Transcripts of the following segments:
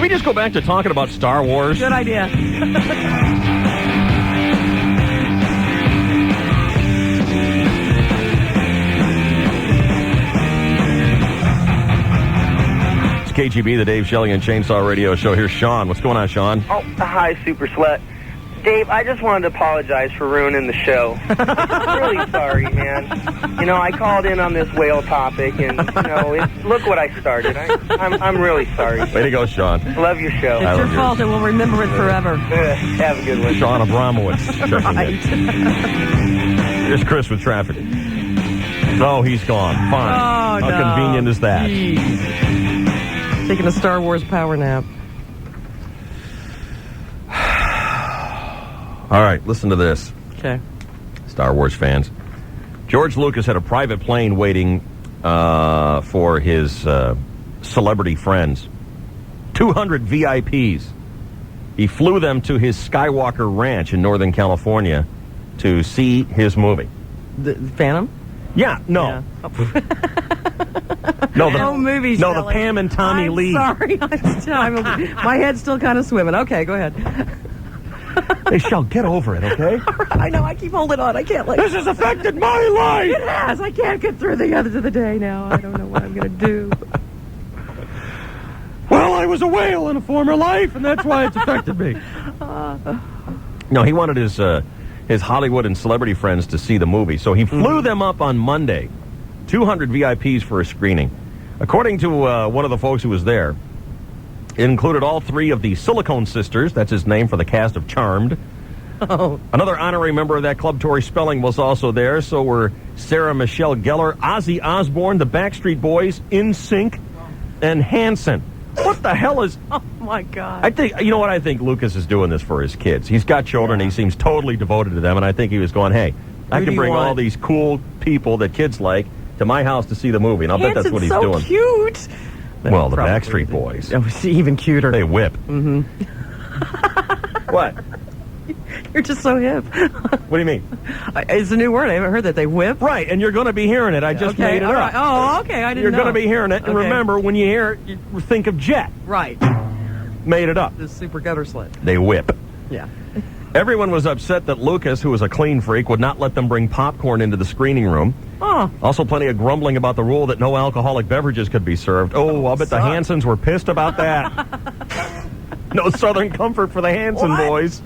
Can we just go back to talking about Star Wars? Good idea. It's KGB, the Dave Shelley and Chainsaw Radio Show. Here's Sean. What's going on, Sean? Oh, hi, Super Slut. Dave, I just wanted to apologize for ruining the show. Really sorry, man. You know, I called in on this whale topic, and, you know, look what I started. I'm really sorry. Way to go, Sean. Love your show. It's your fault, and we'll remember it forever. Have a good one. Sean Abramowitz. Right. Here's Chris with traffic. Oh, he's gone. Fine. Oh, How convenient is that? Jeez. Taking a Star Wars power nap. All right, listen to this. Okay. Star Wars fans. George Lucas had a private plane waiting for his celebrity friends. 200 VIPs. He flew them to his Skywalker Ranch in Northern California to see his movie. The Phantom? Yeah, no. Yeah. No, No movies. No, the Pam and Tommy I'm Lee. Sorry, my head's still kind of swimming. Okay, go ahead. Hey, Shell, get over it, okay? I know, I keep holding on. I can't let This has affected my life! It has. I can't get through the end of the day now. I don't know what I'm going to do. Well, I was a whale in a former life, and that's why it's affected me. No, he wanted his Hollywood and celebrity friends to see the movie, so he flew them up on Monday. 200 VIPs for a screening. According to one of the folks who was there, it included all three of the Silicone Sisters. That's his name for the cast of Charmed. Oh. Another honorary member of that club, Tori Spelling, was also there. So were Sarah Michelle Gellar, Ozzy Osbourne, the Backstreet Boys, NSYNC, and Hanson. What the hell is... Oh, my God. I think, you know what, I think Lucas is doing this for his kids. He's got children. He seems totally devoted to them, and I think he was going, hey, I can bring all these cool people that kids like to my house to see the movie, and I'll bet that's what he's doing. So cute. Well, the Backstreet Boys. Oh, see, even cuter. They whip. Mm-hmm. What? You're just so hip. What do you mean? It's a new word. I haven't heard that. They whip? Right, and you're going to be hearing it. I just made it up. Right. Oh, okay. I didn't know. You're going to be hearing it, and remember, when you hear it, you think of Jet. Right. Made it up. The super gutter sled. They whip. Yeah. Everyone was upset that Lucas, who was a clean freak, would not let them bring popcorn into the screening room. Oh. Also, plenty of grumbling about the rule that no alcoholic beverages could be served. Oh, I'll bet the Hansons were pissed about that. No Southern Comfort for the Hanson boys.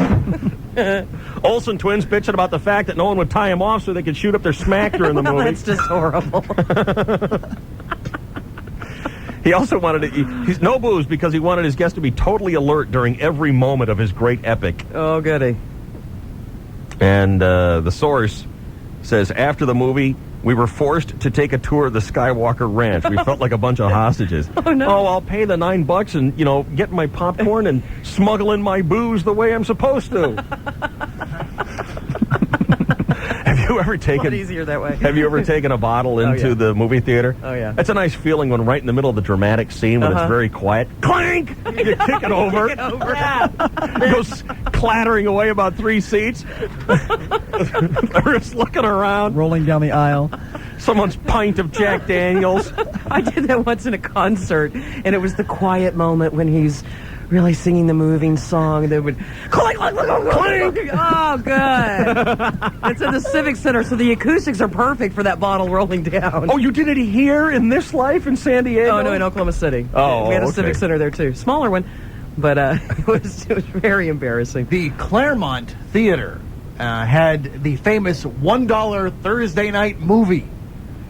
Olsen twins bitching about the fact that no one would tie him off so they could shoot up their smack during the movie. That's just horrible. He also wanted he's no booze because he wanted his guests to be totally alert during every moment of his great epic. Oh, goody. And the source says, after the movie, we were forced to take a tour of the Skywalker Ranch. We felt like a bunch of hostages. Oh, no. Oh, I'll pay the $9 and, get my popcorn and smuggle in my booze the way I'm supposed to. Have you ever taken... A lot easier that way. Have you ever taken a bottle into the movie theater? Oh, yeah. It's a nice feeling when right in the middle of the dramatic scene when it's very quiet. Clank! You kick it over. It goes clattering away about 3 seats. They're just looking around. Rolling down the aisle. Someone's pint of Jack Daniels. I did that once in a concert, and it was the quiet moment when he's really singing the moving song. They would clink, clink, clink, clink. Oh, good. It's in the Civic Center, so the acoustics are perfect for that bottle rolling down. Oh, you did it here in this life in San Diego? Oh, no, in Oklahoma City. Oh, we had a okay. Civic Center there too, smaller one, but it was very embarrassing. The Claremont Theater had the famous $1 Thursday night movie.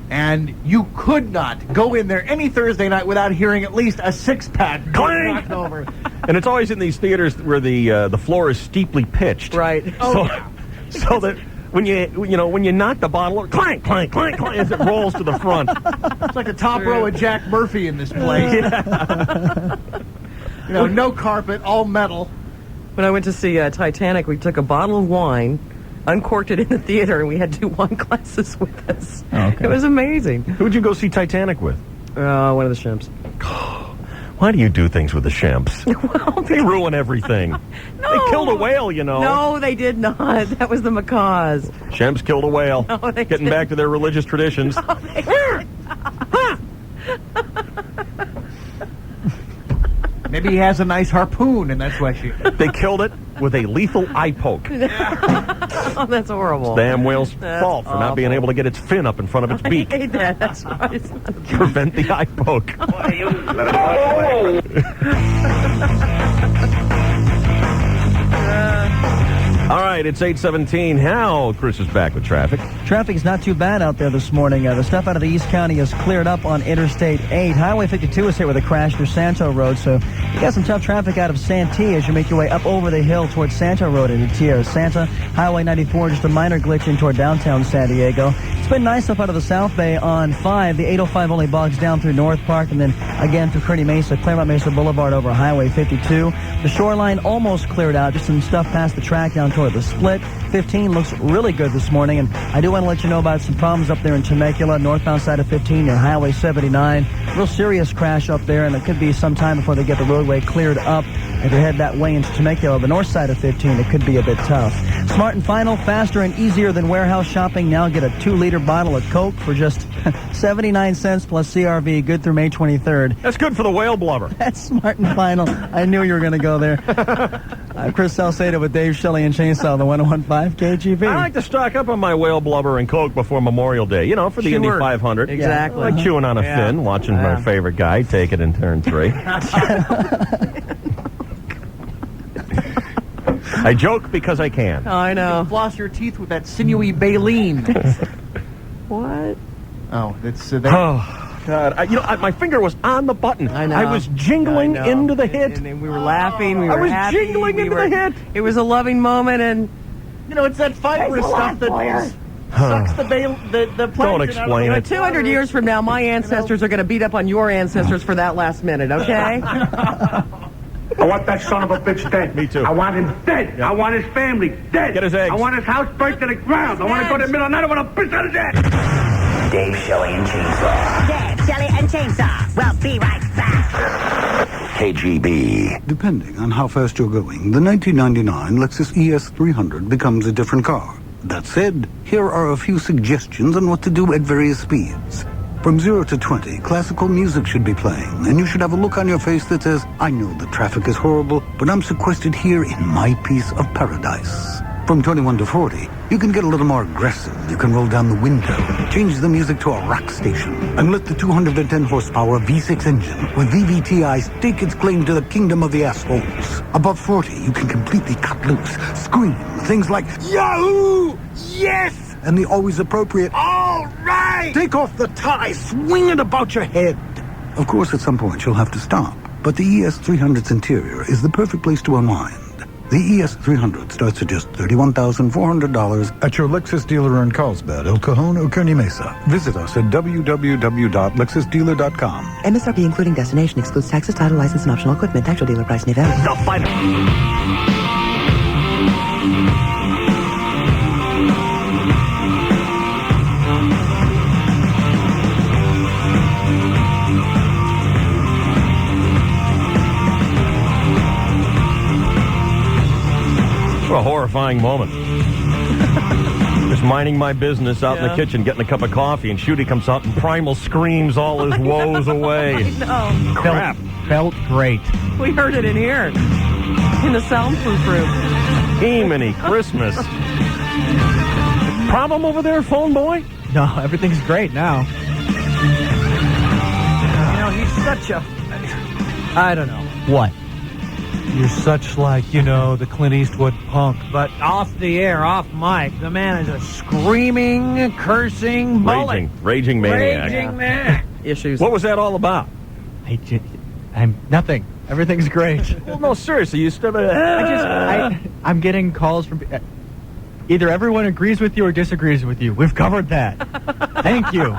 And you could not go in there any Thursday night without hearing at least a six-pack knocked over. And it's always in these theaters where the floor is steeply pitched. Right. So that when you knock the bottle over, clank, clank, clank, clank, as it rolls to the front. It's like the top row of Jack Murphy in this place. No carpet, all metal. When I went to see Titanic, we took a bottle of wine, uncorked it in the theater, and we had 2 wine glasses with us. Oh, okay. It was amazing. Who'd you go see Titanic with? One of the shimps. Why do you do things with the shimps? Well, They ruin everything. No. They killed a whale, No, they did not. That was the macaws. Shemps killed a whale. No, they Getting didn't. back to their religious traditions. Maybe he has a nice harpoon, and that's why she... They killed it with a lethal eye poke. Oh, that's horrible. Damn whale's That's fault for not being awful. able to get its fin up in front of its beak. I hate that. That's right. It's not a Prevent the eye poke. All right, it's 8:17. Hal, Chris is back with traffic. Traffic's not too bad out there this morning. The stuff out of the East County is cleared up on Interstate 8. Highway 52 is hit with a crash near Santo Road, so you got some tough traffic out of Santee as you make your way up over the hill towards Santo Road into Tierra Santa. Highway 94, just a minor glitch in toward downtown San Diego. It's been nice up out of the South Bay on 5. The 805 only bogs down through North Park and then again through Kearny Mesa, Claremont Mesa Boulevard over Highway 52. The shoreline almost cleared out, just some stuff past the track down toward the Split. 15 looks really good this morning, and I do want to let you know about some problems up there in Temecula, northbound side of 15 near Highway 79. Real serious crash up there, and it could be some time before they get the roadway cleared up. If you head that way into Temecula, the north side of 15, it could be a bit tough. Smart and Final, faster and easier than warehouse shopping. Now get a 2-liter bottle of Coke for just 79 cents plus CRV, good through May 23rd. That's good for the whale blubber. That's Smart and Final. I knew you were going to go there. Chris Salcedo with Dave Shelley and Chainsaw, the 101.5 KGB. I like to stock up on my whale blubber and Coke before Memorial Day, you know, for the Indy 500. Exactly. I like chewing on a fin, watching my favorite guy take it in turn 3. I joke because I can. Oh, I know. Floss your teeth with that sinewy baleen. What? Oh, that's... Oh, God. My finger was on the button. I know. I was jingling I know. into the hit. And we were laughing. We I were was happy. jingling into the hit. It was a loving moment, and it's that fibrous stuff that sucks the plankton Don't explain out it. of the 200 years from now, my ancestors are going to beat up on your ancestors for that last minute, okay? I want that son of a bitch dead. Me too. I want him dead. I want his family dead. Get his eggs. I want his house burnt to the ground. I want to go to the middle of the night. I want to piss on his ass. Dave Shelley and Chainsaw. Dave, Shelley, and Chainsaw. We'll be right back. KGB. Depending on how fast you're going, the 1999 Lexus ES300 becomes a different car. That said, here are a few suggestions on what to do at various speeds. From 0 to 20, classical music should be playing, and you should have a look on your face that says, I know the traffic is horrible, but I'm sequestered here in my piece of paradise. From 21 to 40, you can get a little more aggressive. You can roll down the window, change the music to a rock station, and let the 210 horsepower V6 engine with VVTi stake its claim to the kingdom of the assholes. Above 40, you can completely cut loose, scream, things like, Yahoo! Yes! And the always appropriate, all right! Take off the tie, swing it about your head. Of course, at some point, you'll have to stop. But the ES300's interior is the perfect place to unwind. The ES300 starts at just $31,400 at your Lexus dealer in Carlsbad, El Cajon, or Kearny Mesa. Visit us at www.lexusdealer.com. MSRP including destination excludes taxes, title, license, and optional equipment. Actual dealer price may vary. The fighter. What a horrifying moment. Just minding my business out in the kitchen, getting a cup of coffee, and Shooty comes out and Primal screams all his woes away. No. Crap. Felt great. We heard it in here. In the soundproof room. Mini Christmas. Problem over there, phone boy? No, everything's great now. He's such a... I don't know. What? You're such like, the Clint Eastwood punk. But off the air, off mic, the man is a screaming, cursing bully. Raging maniac. Raging man. Issues. What was that all about? I'm nothing. Everything's great. Well, no, seriously, you still... I'm getting calls from... Either everyone agrees with you or disagrees with you. We've covered that. Thank you.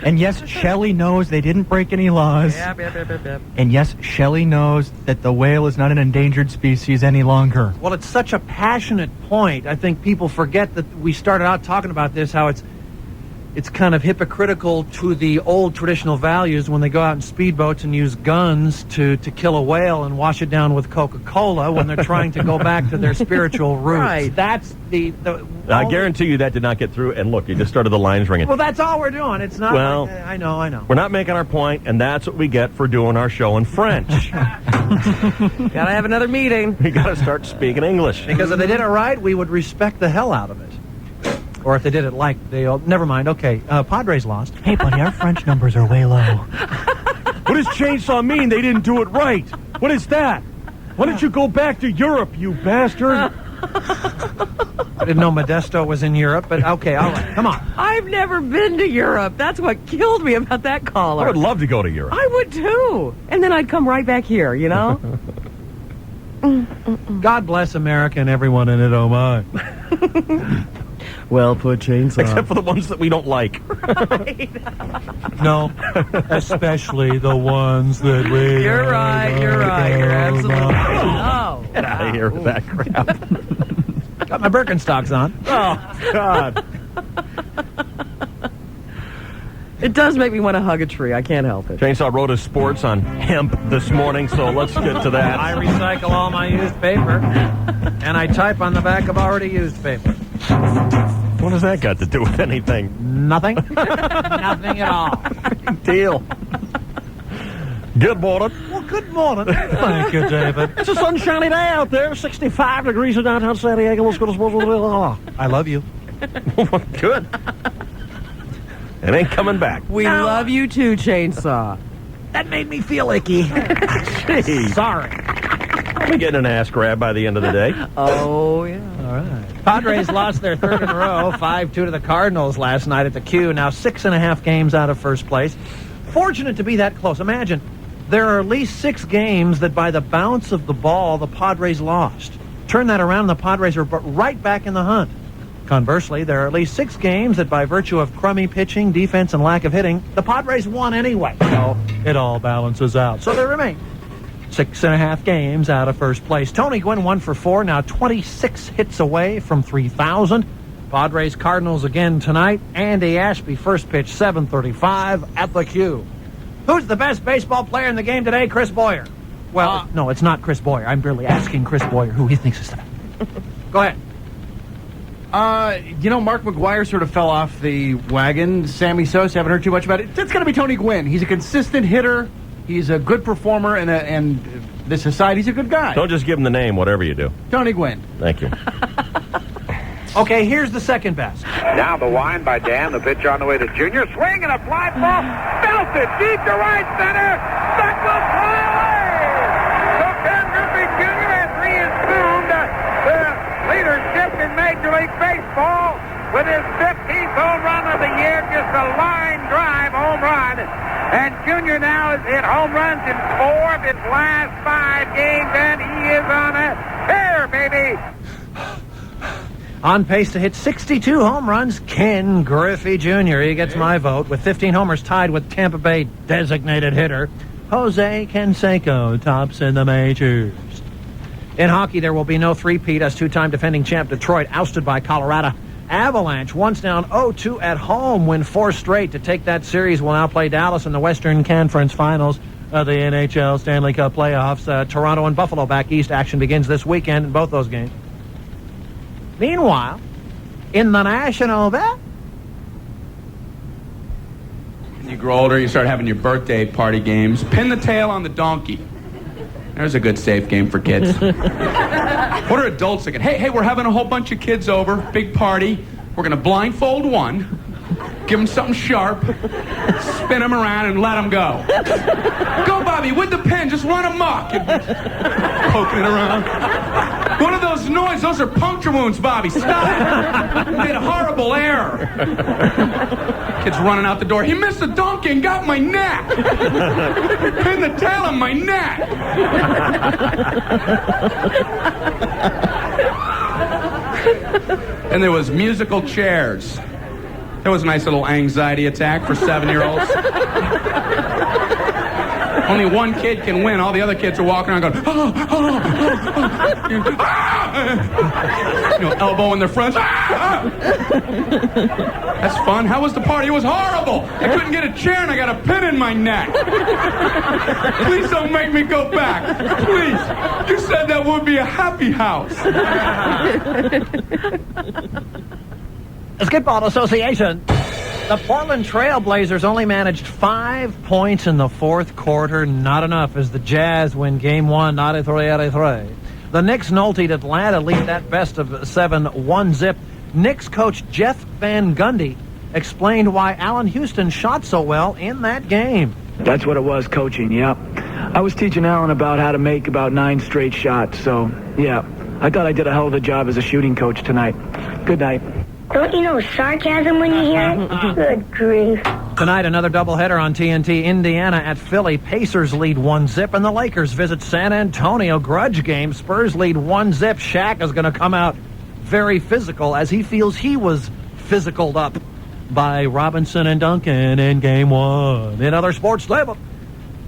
And yes, Shelley knows they didn't break any laws. Yep. And yes, Shelley knows that the whale is not an endangered species any longer. Well, it's such a passionate point. I think people forget that we started out talking about this, how it's it's kind of hypocritical to the old traditional values when they go out in speedboats and use guns to kill a whale and wash it down with Coca-Cola when they're trying to go back to their spiritual roots. Right. That's I guarantee you that did not get through. And look, you just started the lines ringing. Well, that's all we're doing. It's not. Well, like, I know. We're not making our point, and that's what we get for doing our show in French. Gotta have another meeting. We got to start speaking English. Because if they did it right, we would respect the hell out of it. Or if they did it like never mind. Okay, Padres lost. Hey, buddy, our French numbers are way low. What does chainsaw mean? They didn't do it right. What is that? Why don't you go back to Europe, you bastard? I didn't know Modesto was in Europe, but okay, all right, come on. I've never been to Europe. That's what killed me about that caller. I would love to go to Europe. I would too. And then I'd come right back here, you know? God bless America and everyone in it, oh my. Well put, Chainsaw. Except for the ones that we don't like. No, especially the ones that we... You're right. You're absolutely right. Oh. Get out of here with that crap. Got my Birkenstocks on. Oh, God. It does make me want to hug a tree. I can't help it. Chainsaw wrote his sports on hemp this morning, so let's get to that. I recycle all my used paper, and I type on the back of already used paper. What has that got to do with anything? Nothing. Nothing at all. Big deal. Good morning. Well, good morning. Thank you, David. It's a sunshiny day out there. 65 degrees in downtown San Diego. Let's go to I love you. Good. It ain't coming back. We love you too, Chainsaw. That made me feel icky. Jeez. Sorry. I'll be getting an ass grab by the end of the day. Oh, yeah. All right. Padres lost their third in a row, 5-2 to the Cardinals last night at the Q. Now 6.5 games out of first place. Fortunate to be that close. Imagine, there are at least 6 games that by the bounce of the ball, the Padres lost. Turn that around, and the Padres are right back in the hunt. Conversely, there are at least 6 games that by virtue of crummy pitching, defense, and lack of hitting, the Padres won anyway. So it all balances out. So they remain 6.5 games out of first place. Tony Gwynn 1 for 4, now 26 hits away from 3,000. Padres Cardinals again tonight. Andy Ashby first pitch 7:35 at the Q. Who's the best baseball player in the game today? Chris Boyer. Well, no, it's not Chris Boyer. I'm barely asking Chris Boyer who he thinks is the best. Go ahead. Mark McGwire sort of fell off the wagon. Sammy Sosa, haven't heard too much about it. It's going to be Tony Gwynn. He's a consistent hitter. He's a good performer, and the society's a good guy. Don't just give him the name, whatever you do. Tony Gwynn. Thank you. Okay, here's the second best. Now the wind by Dan. The pitch on the way to Junior. Swing and a fly ball. Belted deep to right center. That will fly away. So Ken Griffey Jr. has reassumed the leadership in Major League Baseball with his 15th home run of the year. Just a line drive home run. And Junior now has hit home runs in 4 of his last 5 games, and he is on a tear, baby. On pace to hit 62 home runs, Ken Griffey Jr. He gets my vote with 15 homers, tied with Tampa Bay designated hitter Jose Canseco, tops in the majors. In hockey, there will be no three-peat as 2-time defending champ Detroit ousted by Colorado Avalanche. Once down 0-2 at home, win 4 straight to take that series. Will now play Dallas in the Western Conference Finals of the NHL Stanley Cup playoffs. Toronto and Buffalo back east. Action begins this weekend in both those games. Meanwhile, in the National Bet, when you grow older, you start having your birthday party games. Pin the tail on the donkey. There's a good safe game for kids. What are adults thinking? Hey, we're having a whole bunch of kids over, big party. We're going to blindfold one, give them something sharp, spin them around, and let them go. Go, Bobby, with the pen, just run amok. And poking it around. What are those noises? Those are puncture wounds, Bobby. Stop. You made a horrible error. Kid's running out the door. He missed the donkey and got my neck. Pin the tail on my neck. And there was musical chairs. That was a nice little anxiety attack for 7-year-olds. Only one kid can win. All the other kids are walking around going, elbowing their friends. That's fun. How was the party? It was horrible. I couldn't get a chair and I got a pin in my neck. Please don't make me go back. Please. You said that would be a happy house. Basketball Association. The Portland Trail Blazers only managed 5 points in the fourth quarter. Not enough as the Jazz win Game 1, 93-83. The Knicks noltied Atlanta, lead that best of 7, 1-zip. Knicks coach Jeff Van Gundy explained why Allen Houston shot so well in that game. That's what it was, coaching, yep. I was teaching Allen about how to make about 9 straight shots, so, yeah. I thought I did a hell of a job as a shooting coach tonight. Good night. Don't you know sarcasm when you hear it? Good grief. Tonight, another doubleheader on TNT. Indiana at Philly. Pacers lead 1-zip, and the Lakers visit San Antonio. Grudge game. Spurs lead 1-zip. Shaq is going to come out very physical as he feels he was physicaled up by Robinson and Duncan in Game 1. In other sports, label.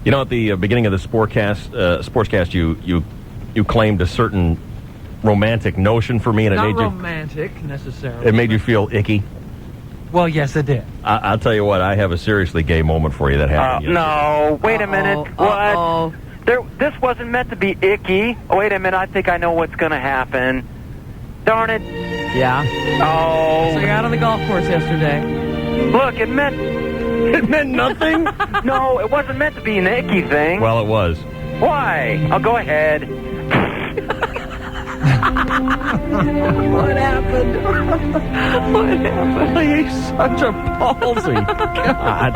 You know, at the beginning of the sportscast, you claimed a certain romantic notion for me, and Not romantic, necessarily. It made you feel icky. Well, yes, it did. I'll tell you what, I have a seriously gay moment for you that happened. No, wait a minute. What? This wasn't meant to be icky. Oh, wait a minute, I think I know what's going to happen. Darn it. Yeah. Oh. So you're out on the golf course yesterday. Look, it meant nothing? No, it wasn't meant to be an icky thing. Well, it was. Why? I'll go ahead. What happened? What happened? He's such a palsy. God.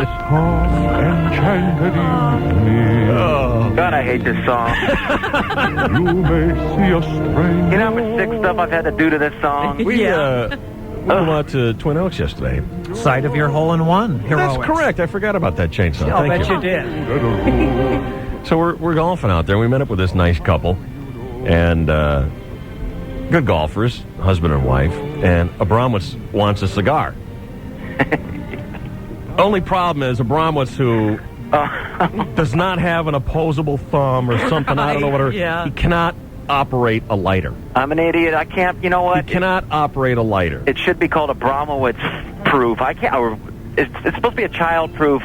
God, I hate this song. You may see a strange. You know how much sick stuff I've had to do to this song? We went out to Twin Oaks yesterday. Site of your hole-in-one heroics. That's correct. I forgot about that chainsaw. I'll Thank bet you did. So we're golfing out there. We met up with this nice couple, and good golfers, husband and wife, and Abramowitz wants a cigar. Only problem is Abramowitz, who does not have an opposable thumb or something. I don't know what. He cannot operate a lighter. I'm an idiot. I can't. You know what? He cannot operate a lighter. It should be called Abramowitz proof. I can't. Or it's supposed to be a child proof.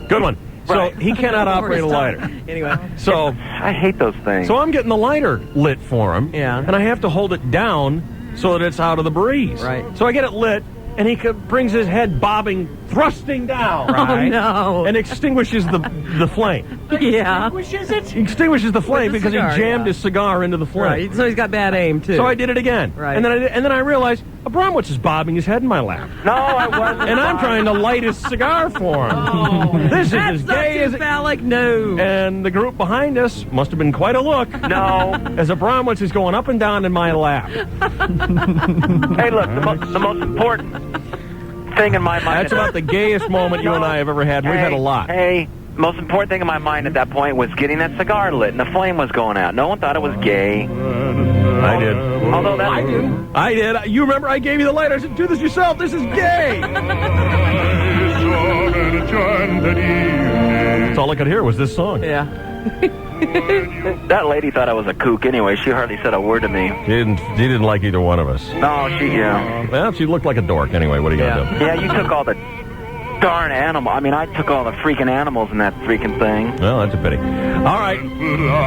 Good one. So Right. he cannot operate a lighter. Anyway. So I hate those things. So I'm getting the lighter lit for him. Yeah. And I have to hold it down so that it's out of the breeze. Right. So I get it lit, and he brings his head bobbing, thrusting down. Right. Oh, no. And extinguishes the flame. Yeah. He extinguishes the flame With the because cigar, he jammed his cigar into the flame. Right. So he's got bad aim, too. So I did it again. Right. And then I realized Abramowitz is bobbing his head in my lap. No, I wasn't. And I'm trying to light his cigar for him. This is as gay as phallic. No. And the group behind us must have been quite a look. No. As Abramowitz is going up and down in my lap. Hey, look, the most important thing in my mind. That's about the gayest moment you and I have ever had. We've had a lot. Hey, most important thing in my mind at that point was getting that cigar lit, and the flame was going out. No one thought it was gay. I did. Although that I did. You remember I gave you the lighter. I said, do this yourself. This is gay. That's all I could hear was this song. Yeah. That lady thought I was a kook anyway. She hardly said a word to me. She didn't like either one of us. No, yeah. Well, she looked like a dork anyway. What are you going to do? Yeah, you took all the darn animal. I mean, I took all the freaking animals in that freaking thing. Well, that's a pity. All right.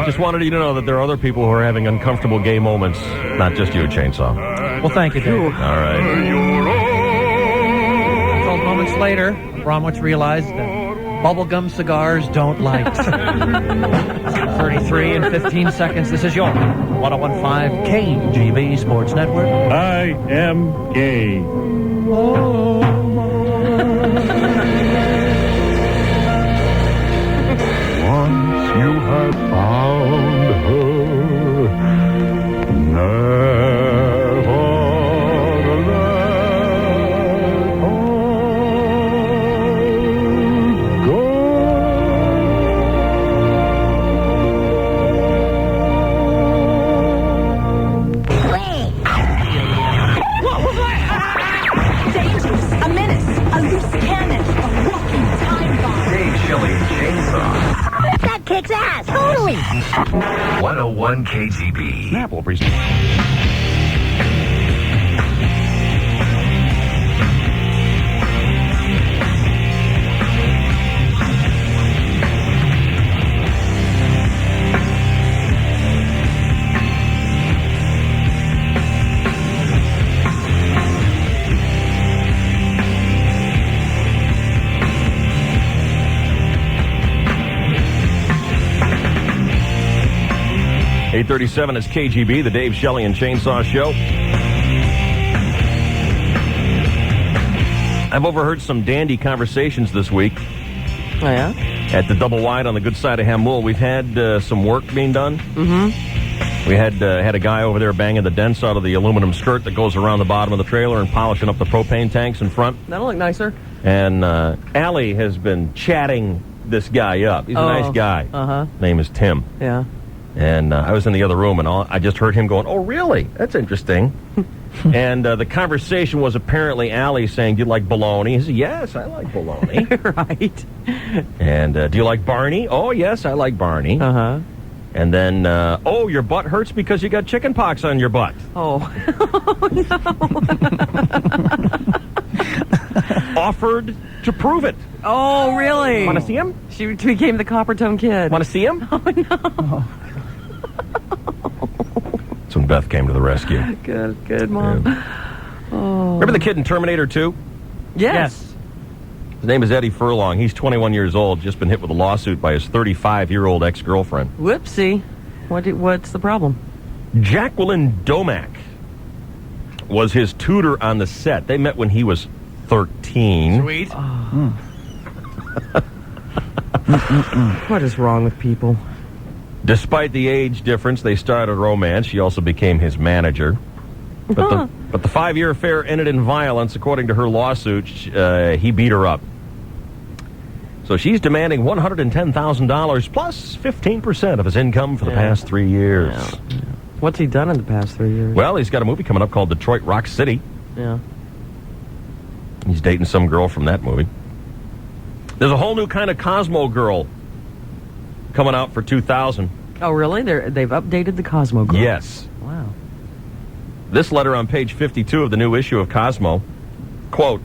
Just wanted you to know that there are other people who are having uncomfortable gay moments, not just you, Chainsaw. Well, thank you, Dave. All right. 12 moments later, Abramowitz realized that bubblegum cigars don't light. 33 and 15 seconds. This is your 1015 KGB Sports Network. I am gay. Once you have found her, never let her go. What was that? Dangerous, a menace, a loose cannon, a walking time bomb. Dave Shelley Chainsaw. That kid kicks ass. Totally. 101 KGB. Snap will present. .37 is KGB, the Dave Shelley and Chainsaw Show. I've overheard some dandy conversations this week. Oh, yeah? At the Double Wide on the good side of Hamul. We've had some work being done. Mm-hmm. We had a guy over there banging the dents out of the aluminum skirt that goes around the bottom of the trailer and polishing up the propane tanks in front. That'll look nicer. And Allie has been chatting this guy up. He's a nice guy. Uh-huh. Name is Tim. Yeah. And I was in the other room, and I just heard him going, "Oh, really? That's interesting." And the conversation was apparently Allie saying, "Do you like bologna?" He said, "Yes, I like bologna." Right. And do you like Barney? "Oh, yes, I like Barney." Uh-huh. And then, "Oh, your butt hurts because you got chicken pox on your butt." Oh. Offered to prove it. Oh, really? Want to see him? She became the Coppertone Kid. Want to see him? Oh, no. That's when Beth came to the rescue. Good, Mom. Oh. Remember the kid in Terminator 2? Yes. His name is Eddie Furlong. He's 21 years old, just been hit with a lawsuit by his 35-year-old ex-girlfriend. Whoopsie. What's the problem? Jacqueline Domack was his tutor on the set. They met when he was 13. Sweet. Oh. What is wrong with people? Despite the age difference, they started a romance. She also became his manager. But the 5-year affair ended in violence. According to her lawsuit, he beat her up. So she's demanding $110,000 plus 15% of his income for the past 3 years. Yeah. What's he done in the past 3 years? Well, he's got a movie coming up called Detroit Rock City. Yeah. He's dating some girl from that movie. There's a whole new kind of Cosmo girl coming out for 2000. Oh, really? They've updated the Cosmo girl. Yes. Wow. This letter on page 52 of the new issue of Cosmo, quote,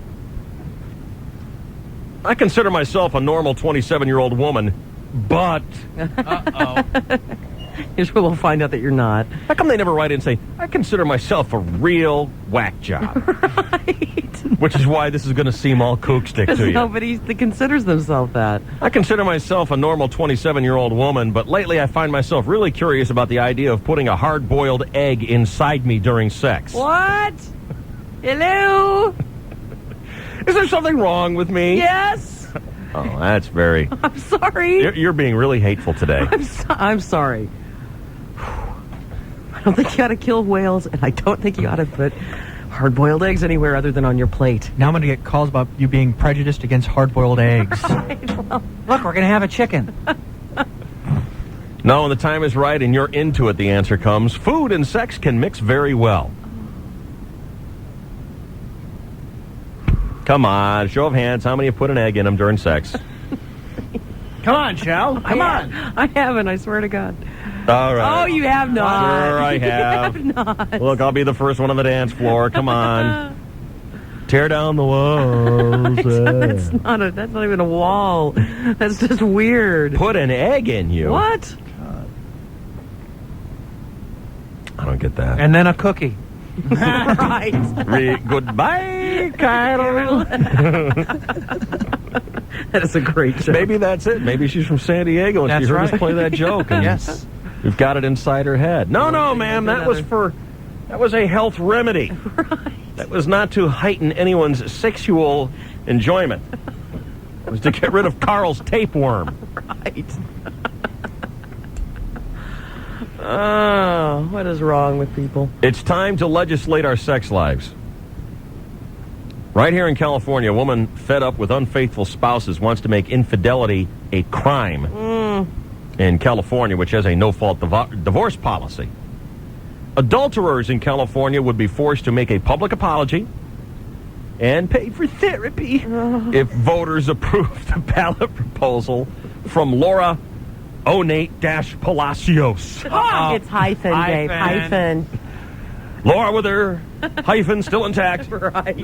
"I consider myself a normal 27-year-old woman, but..." Uh-oh. Here's where we'll find out that you're not. How come they never write in and say, "I consider myself a real whack job"? Right. Which is why this is going to seem all kookstick to you. Nobody considers themselves that. I consider myself a normal 27-year-old woman, but lately I find myself really curious about the idea of putting a hard-boiled egg inside me during sex. What? Hello? Is there something wrong with me? Yes. Oh, that's very... I'm sorry. You're being really hateful today. I'm sorry. I don't think you ought to kill whales, and I don't think you ought to put hard-boiled eggs anywhere other than on your plate. Now I'm going to get calls about you being prejudiced against hard-boiled eggs. Well, look, we're going to have a chicken. No, when the time is right and you're into it, the answer comes. Food and sex can mix very well. Come on, show of hands. How many have put an egg in them during sex? Come on, Shell. Come on. I haven't, I swear to God. All right. Oh, you have not. Sure, I have. You have not. Look, I'll be the first one on the dance floor. Come on. Tear down the walls. That's not even a wall. That's just weird. Put an egg in you. What? I don't get that. And then a cookie. Right. Goodbye, Carol. That is a great joke. Maybe that's it. Maybe she's from San Diego and That's she heard right. us play that joke. And Yes. we've got it inside her head. No, ma'am. That was a health remedy. Right. That was not to heighten anyone's sexual enjoyment. It was to get rid of Carl's tapeworm. Right. Oh, what is wrong with people? It's time to legislate our sex lives. Right here in California, a woman fed up with unfaithful spouses wants to make infidelity a crime in California, which has a no-fault divorce policy. Adulterers in California would be forced to make a public apology and pay for therapy if voters approve the ballot proposal from Laura Onate-Palacios. It's hyphen, Dave. Hyphen. Laura with her hyphen still intact. Right.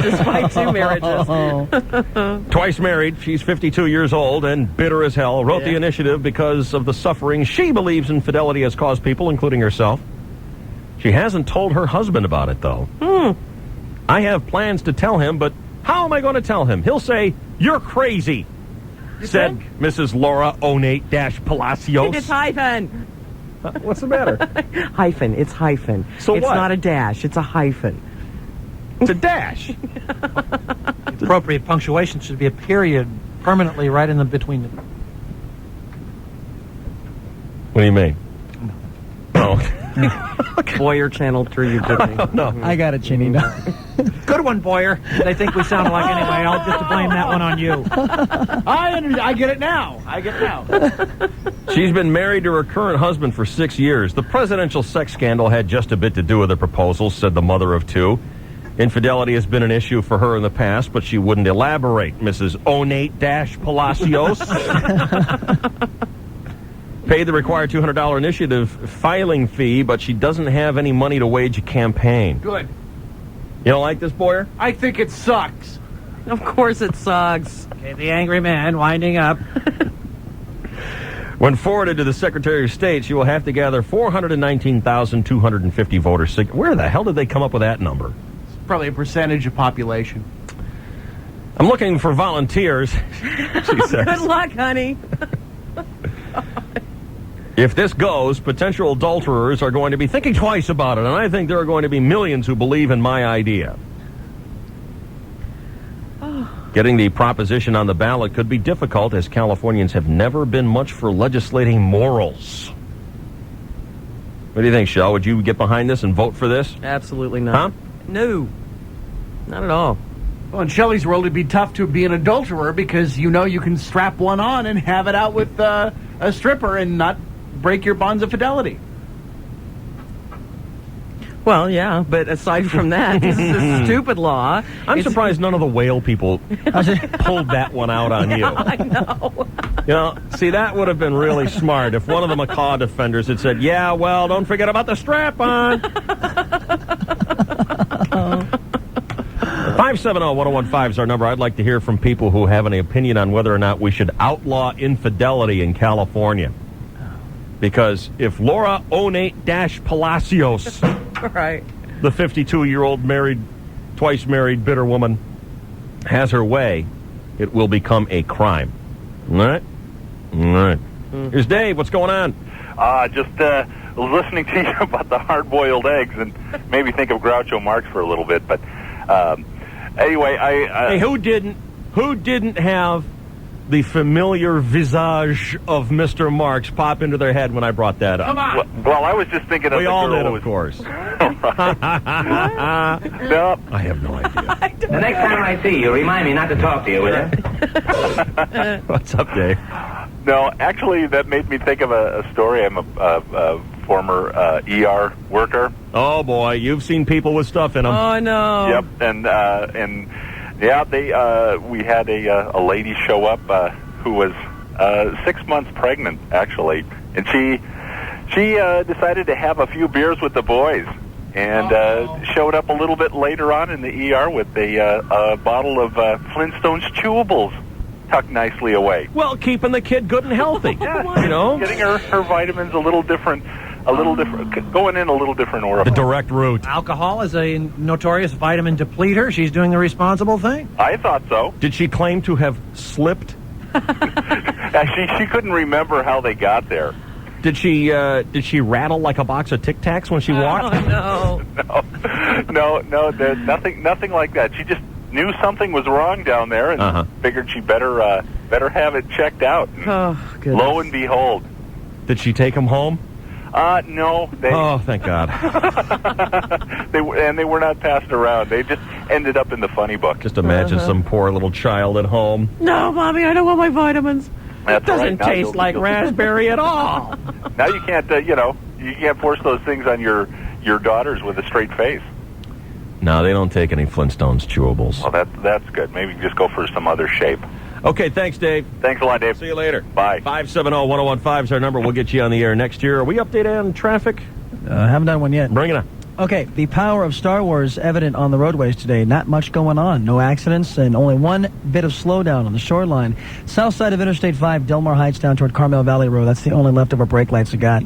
Despite 2 marriages. Twice married, she's 52 years old and bitter as hell. Wrote the initiative because of the suffering she believes infidelity has caused people, including herself. She hasn't told her husband about it, though. I have plans to tell him, but how am I going to tell him? He'll say, "You're crazy," said Mrs. Laura Onate-Palacios. It's hyphen. What's the matter? Hyphen. It's hyphen. So it's what? not a dash. It's a hyphen. It's a dash. The appropriate punctuation should be a period permanently right in the between them. What do you mean? Oh. Boyer channeled through you, didn't he? No. I got it, Ginny. No. Good one, Boyer. They think we sound alike anyway. I'll just blame that one on you. I get it now. She's been married to her current husband for 6 years. The presidential sex scandal had just a bit to do with the proposal, said the mother of 2. Infidelity has been an issue for her in the past, but she wouldn't elaborate. Mrs. Onate-Palacios paid the required $200 initiative filing fee, but she doesn't have any money to wage a campaign. Good. You don't like this, Boyer? I think it sucks. Of course it sucks. Okay, the angry man winding up. When forwarded to the Secretary of State, she will have to gather 419,250 voter signatures. Where the hell did they come up with that number? It's probably a percentage of population. I'm looking for volunteers, she says. Good luck, honey. If this goes, potential adulterers are going to be thinking twice about it, and I think there are going to be millions who believe in my idea. Getting the proposition on the ballot could be difficult, as Californians have never been much for legislating morals. What do you think, Shell? Would you get behind this and vote for this? Absolutely not. Huh? No. Not at all. Well, in Shelley's world, it'd be tough to be an adulterer because you know you can strap one on and have it out with a stripper and not break your bonds of fidelity. Well, yeah, but aside from that, this is a stupid law. I'm surprised none of the whale people pulled that one out on you. I know. You know, see, that would have been really smart if one of the macaw defenders had said, "Yeah, well, don't forget about the strap-on." 570-1015 is our number. I'd like to hear from people who have any opinion on whether or not we should outlaw infidelity in California. Because if Laura Onate-Palacios, Right. the 52-year-old twice married, bitter woman, has her way, it will become a crime. All right? All right. Here's Dave. What's going on? Just listening to you about the hard-boiled eggs and made me think of Groucho Marx for a little bit. But anyway, hey, who didn't have the familiar visage of Mr. Marx pop into their head when I brought that up? Come on. Well, I was just thinking of We the all girl did, who of was- course. No. I have no idea. The next time I see you, remind me not to talk to you, will you? What's up, Dave? No, actually, that made me think of a story. I'm a former ER worker. Oh, boy, you've seen people with stuff in them. Oh, no. Yep, and yeah, we had a lady show up who was 6 months pregnant, actually, and she decided to have a few beers with the boys, and showed up a little bit later on in the ER with a bottle of Flintstones chewables tucked nicely away. Well, keeping the kid good and healthy. Yeah, you know, getting her vitamins a little different, going in a little different the orifice. direct route. Alcohol is a notorious vitamin depleter. She's doing the responsible thing. I thought so. Did she claim to have slipped? She couldn't remember how they got there. Did she rattle like a box of Tic Tacs when she walked? Oh, no. No, there's nothing like that. She just knew something was wrong down there and figured she better have it checked out. And Oh, goodness. lo and behold. Did she take him home? No. Oh, thank God. They were not passed around. They just ended up in the funny book. Just imagine some poor little child at home. No, Mommy, I don't want my vitamins. That's It doesn't right. Now taste you'll- like you'll- raspberry at all. Now you can't, you can't force those things on your daughters with a straight face. No, they don't take any Flintstones chewables. Well, that's good. Maybe just go for some other shape. Okay, thanks, Dave. Thanks a lot, Dave. See you later. Bye. 570-1015 is our number. We'll get you on the air next year. Are we updated on traffic? Haven't done one yet. Bring it on. Okay, the power of Star Wars evident on the roadways today. Not much going on. No accidents and only one bit of slowdown on the shoreline. South side of Interstate 5, Delmar Heights down toward Carmel Valley Road. That's the only leftover brake lights we got.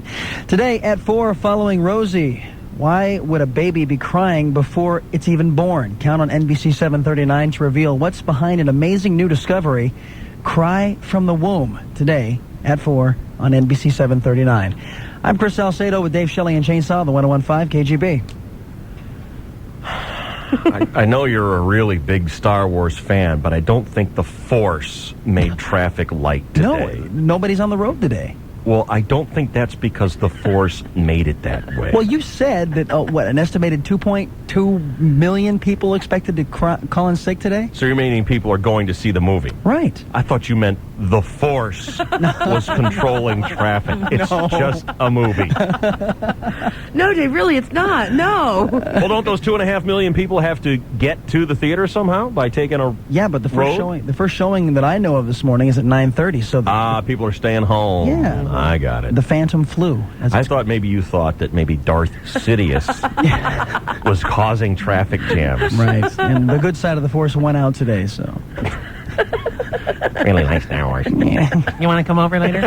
Today at 4, following Rosie. Why would a baby be crying before it's even born? Count on NBC 739 to reveal what's behind an amazing new discovery, Cry from the Womb, today at 4 on NBC 739. I'm Chris Salcedo with Dave Shelley and Chainsaw, the 1015 KGB. I know you're a really big Star Wars fan, but I don't think the Force made traffic light today. No, nobody's on the road today. Well, I don't think that's because the Force made it that way. Well, you said that, an estimated 2.2 million people expected to call in sick today? So you're meaning people are going to see the movie? Right. I thought you meant the Force was controlling traffic. It's just a movie. No, Dave, really, it's not. No. Well, don't those 2.5 million people have to get to the theater somehow by taking a but the road? first showing that I know of this morning is at 9:30. So people are staying home. Yeah. I got it. The Phantom flu. I thought maybe you thought that maybe Darth Sidious was causing traffic jams. Right. And the good side of the Force went out today, so. Really like Star Wars. Yeah. You want to come over later?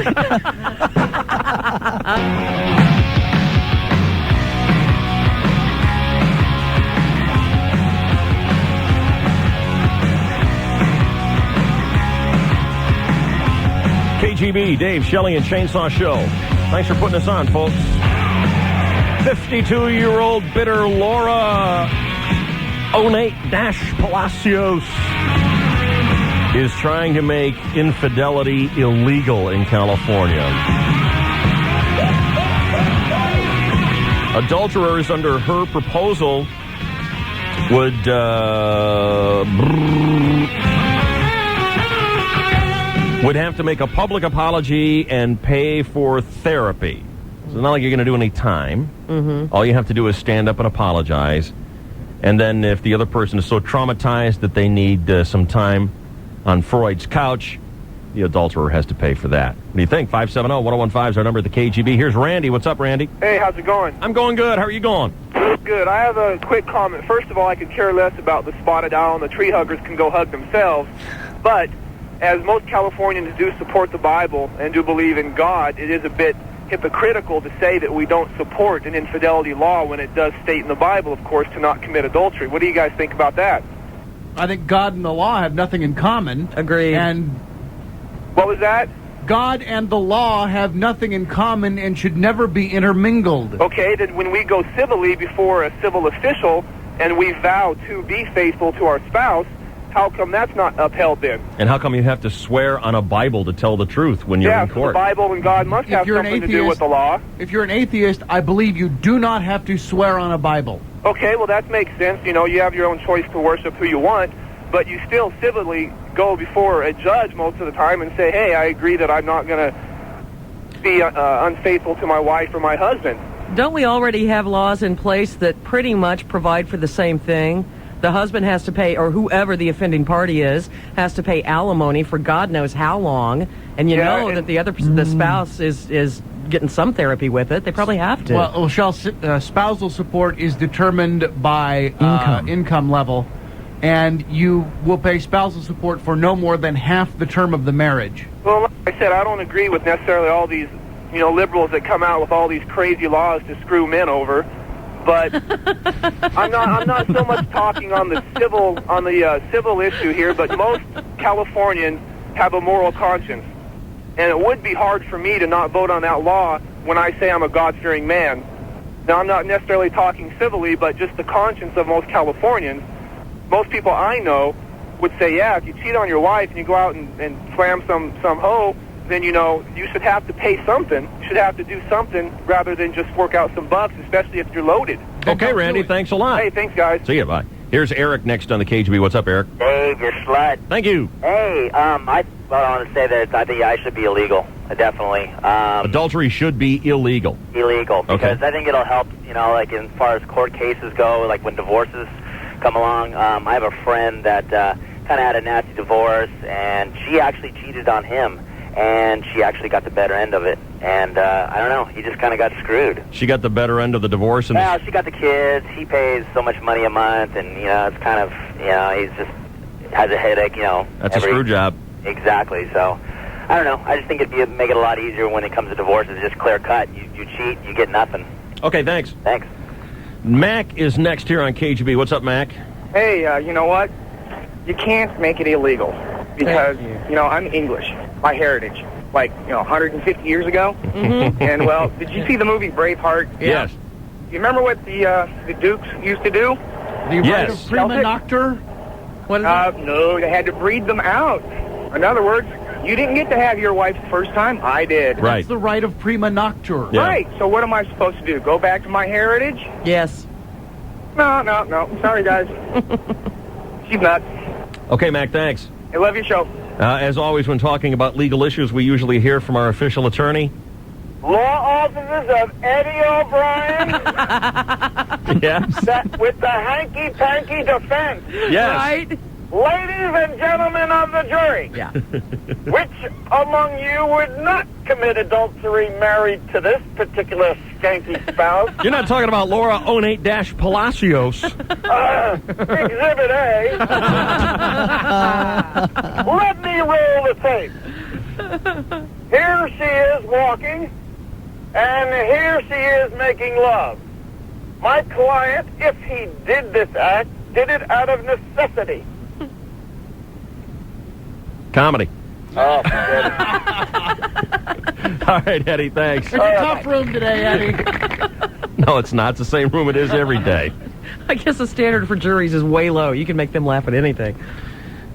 KGB, Dave Shelley and Chainsaw Show. Thanks for putting us on, folks. 52-year-old bitter Laura Onate-Palacios is trying to make infidelity illegal in California. Adulterers under her proposal would have to make a public apology and pay for therapy. So it's not like you're going to do any time. Mm-hmm. All you have to do is stand up and apologize. And then if the other person is so traumatized that they need some time on Freud's couch, the adulterer has to pay for that. What do you think? 570-1015 is our number at the KGB. Here's Randy. What's up, Randy? Hey, how's it going? I'm going good. How are you going? Good. I have a quick comment. First of all, I could care less about the spotted owl and the tree huggers can go hug themselves. But as most Californians do support the Bible and do believe in God, it is a bit hypocritical to say that we don't support an infidelity law when it does state in the Bible, of course, to not commit adultery. What do you guys think about that? I think God and the law have nothing in common. Agreed. And what was that? God and the law have nothing in common and should never be intermingled. Okay, then when we go civilly before a civil official and we vow to be faithful to our spouse, how come that's not upheld then? And how come you have to swear on a Bible to tell the truth when you're in court? The Bible and God must have something to do with the law. If you're an atheist, I believe you do not have to swear on a Bible. Okay, well, that makes sense. You know, you have your own choice to worship who you want, but you still civilly go before a judge most of the time and say, hey, I agree that I'm not going to be unfaithful to my wife or my husband. Don't we already have laws in place that pretty much provide for the same thing? The husband has to pay, or whoever the offending party is, has to pay alimony for God knows how long, and you know that the other the spouse is getting some therapy with it. They probably have to. Well, spousal support is determined by income level, and you will pay spousal support for no more than half the term of the marriage. Well, like I said, I don't agree with necessarily all these, liberals that come out with all these crazy laws to screw men over. But I'm not so much talking on the civil issue here. But most Californians have a moral conscience, and it would be hard for me to not vote on that law when I say I'm a God-fearing man. Now, I'm not necessarily talking civilly, but just the conscience of most Californians. Most people I know would say, yeah, if you cheat on your wife and you go out and slam some hoe, then, you should have to pay something. You should have to do something rather than just fork out some bucks, especially if you're loaded. Okay, Randy, thanks a lot. Hey, thanks, guys. See you, bye. Here's Eric next on the KGB. What's up, Eric? Dave, you slut. Thank you. Hey, I want to say that I think I should be illegal, definitely. Adultery should be illegal. Illegal, because I think it'll help, like as far as court cases go, like when divorces come along. I have a friend that kind of had a nasty divorce, and she actually cheated on him, and she actually got the better end of it. And I don't know, he just kind of got screwed. She got the better end of the divorce, and Well, she got the kids. He pays so much money a month, and it's kind of he's just has a headache. That's a screw job. Exactly. So I don't know. I just think it'd make it a lot easier when it comes to divorces. Just clear cut. You cheat, you get nothing. Okay, thanks. Thanks. Mac is next here on KGB. What's up, Mac? Hey, you know what? You can't make it illegal because, I'm English, my heritage. 150 years ago. Mm-hmm. And, well, did you see the movie Braveheart? Yes. You remember what the Dukes used to do? The right of prima nocta? What is it? No, they had to breed them out. In other words, you didn't get to have your wife the first time. I did. Right. That's the right of prima nocta. Yeah. Right. So what am I supposed to do? Go back to my heritage? Yes. No. Sorry, guys. She's nuts. Okay, Mac, thanks. I love your show. As always, when talking about legal issues, we usually hear from our official attorney. Law offices of Eddie O'Brien. Yes. With the hanky-panky defense. Yes. Right? Ladies and gentlemen of the jury. Yeah. Which among you would not commit adultery married to this particular skanky spouse? You're not talking about Laura Onate-Palacios. Exhibit A. Let me roll the tape. Here she is walking, and here she is making love. My client, if he did this act, did it out of necessity. Comedy. Oh, forget All right, Eddie, thanks. It's a tough room today, Eddie. No, it's not. It's the same room it is every day. I guess the standard for juries is way low. You can make them laugh at anything.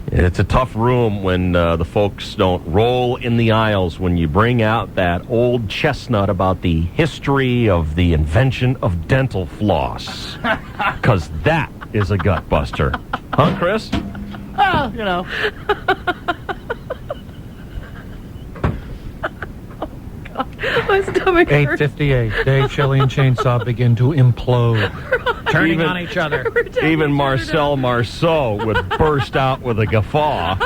It's a tough room when the folks don't roll in the aisles when you bring out that old chestnut about the history of the invention of dental floss. Because that is a gut buster. Huh, Chris? Well, My stomach hurts. 8:58. Dave, Shelley, and Chainsaw begin to implode, turning on each other. Even Marcel Marceau would burst out with a guffaw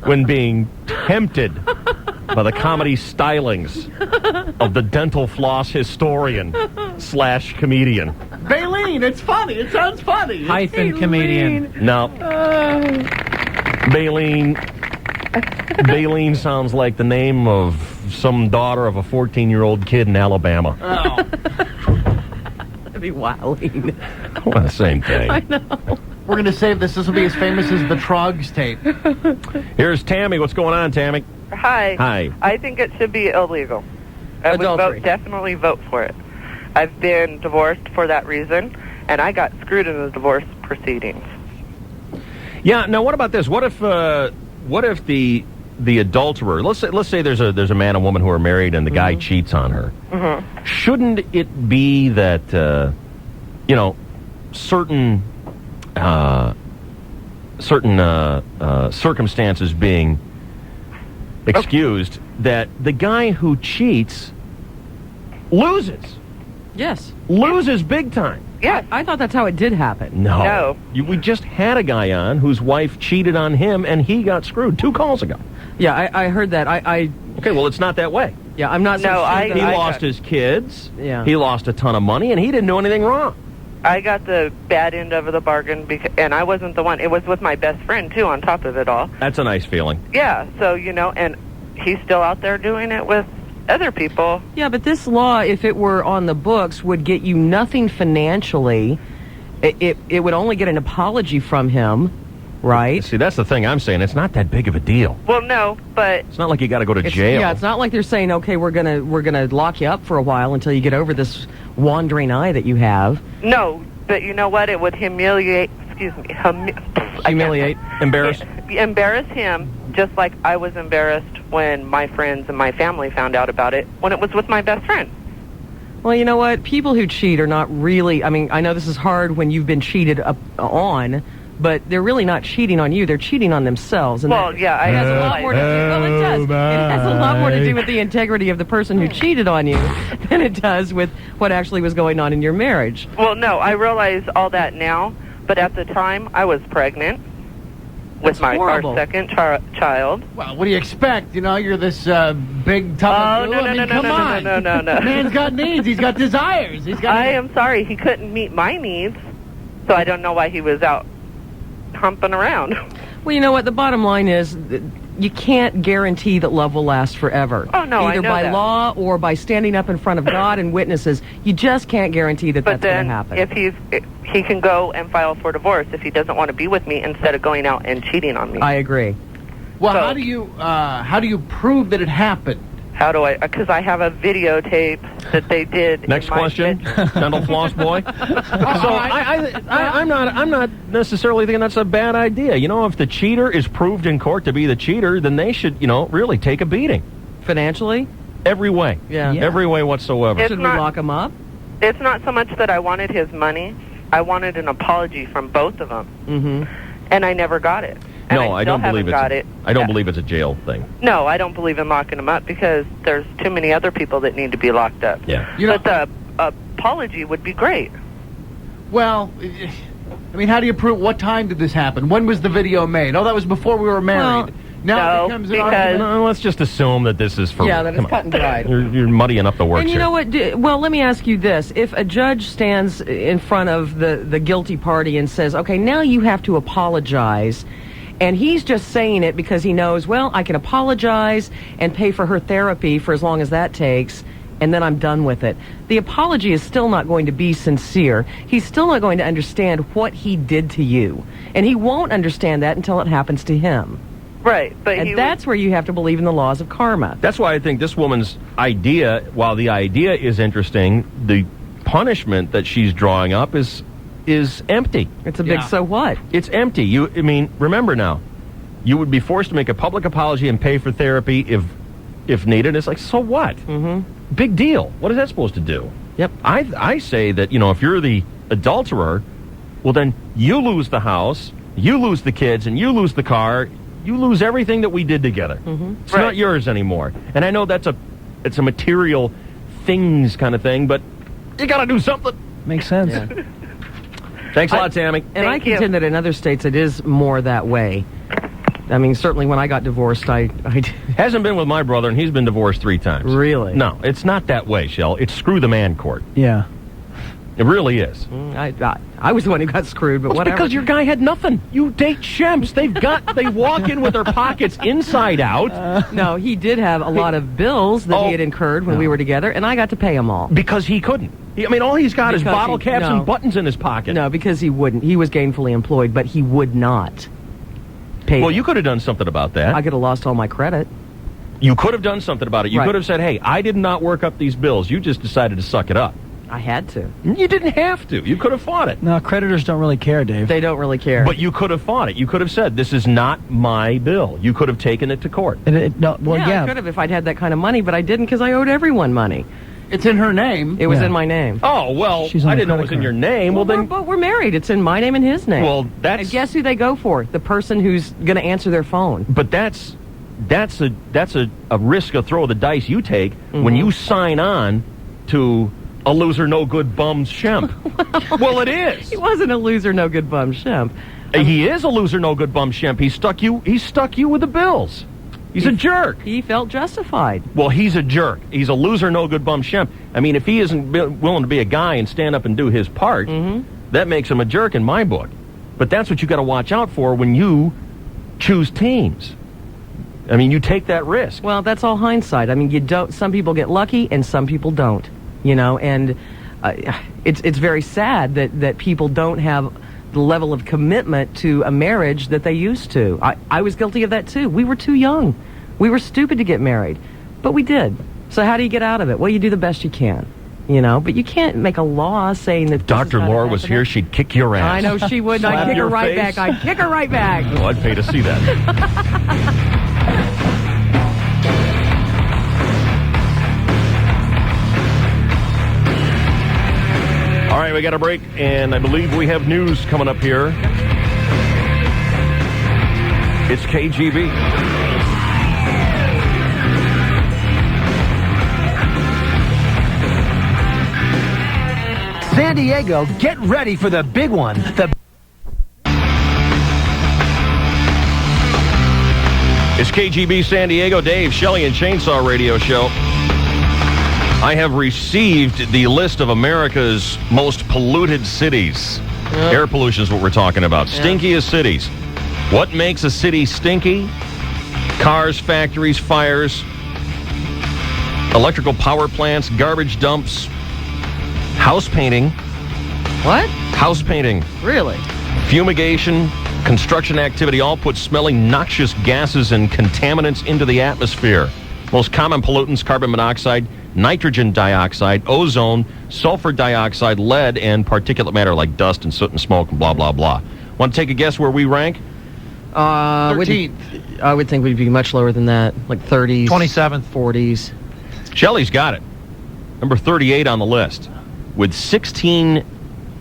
when being tempted by the comedy stylings of the dental floss historian / comedian. Baleen, it's funny. It sounds funny. Hyphen comedian. No. Baleen sounds like the name of some daughter of a 14-year-old kid in Alabama. Oh. That'd be wilding. Well, the same thing. I know. We're going to save this. This will be as famous as the Trogs tape. Here's Tammy. What's going on, Tammy? Hi. Hi. I think it should be illegal. I would definitely vote for it. I've been divorced for that reason, and I got screwed in the divorce proceedings. Yeah. Now, what about this? What if the adulterer? Let's say there's a man and woman who are married, and the guy cheats on her. Mm-hmm. Shouldn't it be that certain circumstances being excused, that the guy who cheats loses? Yes. Loses big time. Yes. I thought that's how it did happen. No. We just had a guy on whose wife cheated on him, and he got screwed 2 calls ago. Yeah, I heard that. Okay, well, it's not that way. Yeah, I'm not so No, sure He that lost his kids. Yeah. He lost a ton of money, and he didn't do anything wrong. I got the bad end of the bargain, and I wasn't the one. It was with my best friend, too, on top of it all. That's a nice feeling. Yeah, so, and he's still out there doing it with other people. Yeah, but this law, if it were on the books, would get you nothing financially. It would only get an apology from him, right? See, that's the thing I'm saying. It's not that big of a deal. Well, no, but It's not like you got to go to jail. Yeah, it's not like they're saying, okay, we're gonna lock you up for a while until you get over this wandering eye that you have. no, but you know what? It would humiliate. Excuse me. Humiliate, Embarrass him, just like I was embarrassed when my friends and my family found out about it when it was with my best friend. Well, you know what? People who cheat are not really. I mean, I know this is hard when you've been cheated on, but they're really not cheating on you. They're cheating on themselves. And Well, yeah, it has a lot more to do. Well, it does. It has a lot more to do with the integrity of the person who cheated on you than it does with what actually was going on in your marriage. Well, no, I realize all that now, but at the time I was pregnant, with our horrible. second child. Well, what do you expect? You know, you're this big tough. Oh, no, no, no, come no, on. no, no, no, no. Man's got needs. He's got desires. He's got. I am sorry, he couldn't meet my needs, so I don't know why he was out humping around. Well, you know what? The bottom line is you can't guarantee that love will last forever. Oh, no, I Either know by that. law or by standing up in front of God and witnesses. You just can't guarantee that But that's going then, to happen. if he can go and file for divorce if he doesn't want to be with me instead of going out and cheating on me. I agree. Well, So- how do you prove that it happened? How do I? Because I have a videotape that they did. Next in my question, dental floss boy. So I'm not necessarily thinking that's a bad idea. You know, if the cheater is proved in court to be the cheater, then they should, really take a beating. Financially? Every way. Yeah. Every way whatsoever. Should we lock him up? It's not so much that I wanted his money. I wanted an apology from both of them, Mm-hmm. and I never got it. And No, I still don't believe haven't got it. I don't believe it's a jail thing. No, I don't believe in locking them up because there's too many other people that need to be locked up. Yeah. But the apology would be great. Well, I mean, how do you prove? What time did this happen? When was the video made? Oh, that was before we were married. Now it becomes an argument. No, let's just assume that this is for. Yeah, that it's come on. cut and dried. You're muddying up the works And you here. know what? Well, let me ask you this. If a judge stands in front of the guilty party and says, okay, now you have to apologize, and he's just saying it because he knows, well, I can apologize and pay for her therapy for as long as that takes, and then I'm done with it. The apology is still not going to be sincere. He's still not going to understand what he did to you. And he won't understand that until it happens to him. Right, but And that's where you have to believe in the laws of karma. That's why I think this woman's idea, while the idea is interesting, the punishment that she's drawing up is empty. It's a big so what? It's empty. Remember now, you would be forced to make a public apology and pay for therapy if needed. It's like, so what? Mm-hmm. Big deal. What is that supposed to do? Yep. I say that, if you're the adulterer, well, then you lose the house, you lose the kids, and you lose the car. You lose everything that we did together. Mm-hmm. It's not yours anymore. And I know it's a material things kind of thing, but you got to do something. Makes sense. Yeah. Thanks a lot, Tammy. And I contend that in other states it is more that way. I mean, certainly when I got divorced, I Hasn't been with my brother, and he's been divorced 3 times. Really? No, it's not that way, Shell. It's screw the man court. Yeah. It really is. I was the one who got screwed, but Well, it's whatever. because your guy had nothing. You date shemps. They walk in with their pockets inside out. No, he did have a lot of bills that he had incurred when we were together, and I got to pay them all. Because he couldn't. All he's got is Because bottle he- caps no. and buttons in his pocket. No, because he wouldn't. He was gainfully employed, but he would not pay. Well, you could have done something about that. I could have lost all my credit. You could have done something about it. You Right. could have said, hey, I did not work up these bills. You just decided to suck it up. I had to. You didn't have to. You could have fought it. No, creditors don't really care, Dave. They don't really care. But you could have fought it. You could have said, this is not my bill. You could have taken it to court. I could have if I'd had that kind of money, but I didn't because I owed everyone money. It's in her name. It was Yeah. in my name. Oh, well, She's on I the didn't know it was credit in your card. name. Well, then... But we're married. It's in my name and his name. Well, that's... And guess who they go for? The person who's going to answer their phone. But that's a risk, a throw of the dice you take when you sign on to a loser, no good bum shemp. Well, it is. He wasn't a loser, no good bum shemp. He is a loser, no good bum shemp. He stuck you with the bills. He's a jerk. He felt justified. Well, he's a jerk. He's a loser, no good bum shemp. If he isn't willing to be a guy and stand up and do his part, that makes him a jerk in my book. But that's what you got to watch out for when you choose teams. You take that risk. Well, that's all hindsight. You don't. Some people get lucky, and some people don't. And it's very sad that people don't have the level of commitment to a marriage that they used to. I was guilty of that too. We were too young. We were stupid to get married, but we did. So how do you get out of it? Well, you do the best you can. But you can't make a law saying that. Dr. Laura was here, she'd kick your ass. I know she would. I'd Slap kick her your right face. back. I'd kick her right back. Oh, I'd pay to see that. All right, we got a break, and I believe we have news coming up here. It's KGB. San Diego, get ready for the big one. It's KGB San Diego, Dave, Shelley, and Chainsaw Radio Show. I have received the list of America's most polluted cities. Air pollution is what we're talking about. Stinkiest cities. What makes a city stinky? Cars, factories, fires, electrical power plants, garbage dumps, house painting. What? House painting. Really? Fumigation, construction activity all put smelling noxious gases and contaminants into the atmosphere. Most common pollutants, carbon monoxide, nitrogen dioxide, ozone, sulfur dioxide, lead, and particulate matter like dust and soot and smoke and blah, blah, blah. Want to take a guess where we rank? 13th. I would think we'd be much lower than that, like 30s. 27th. 40s. Shelley's got it. Number 38 on the list, with 16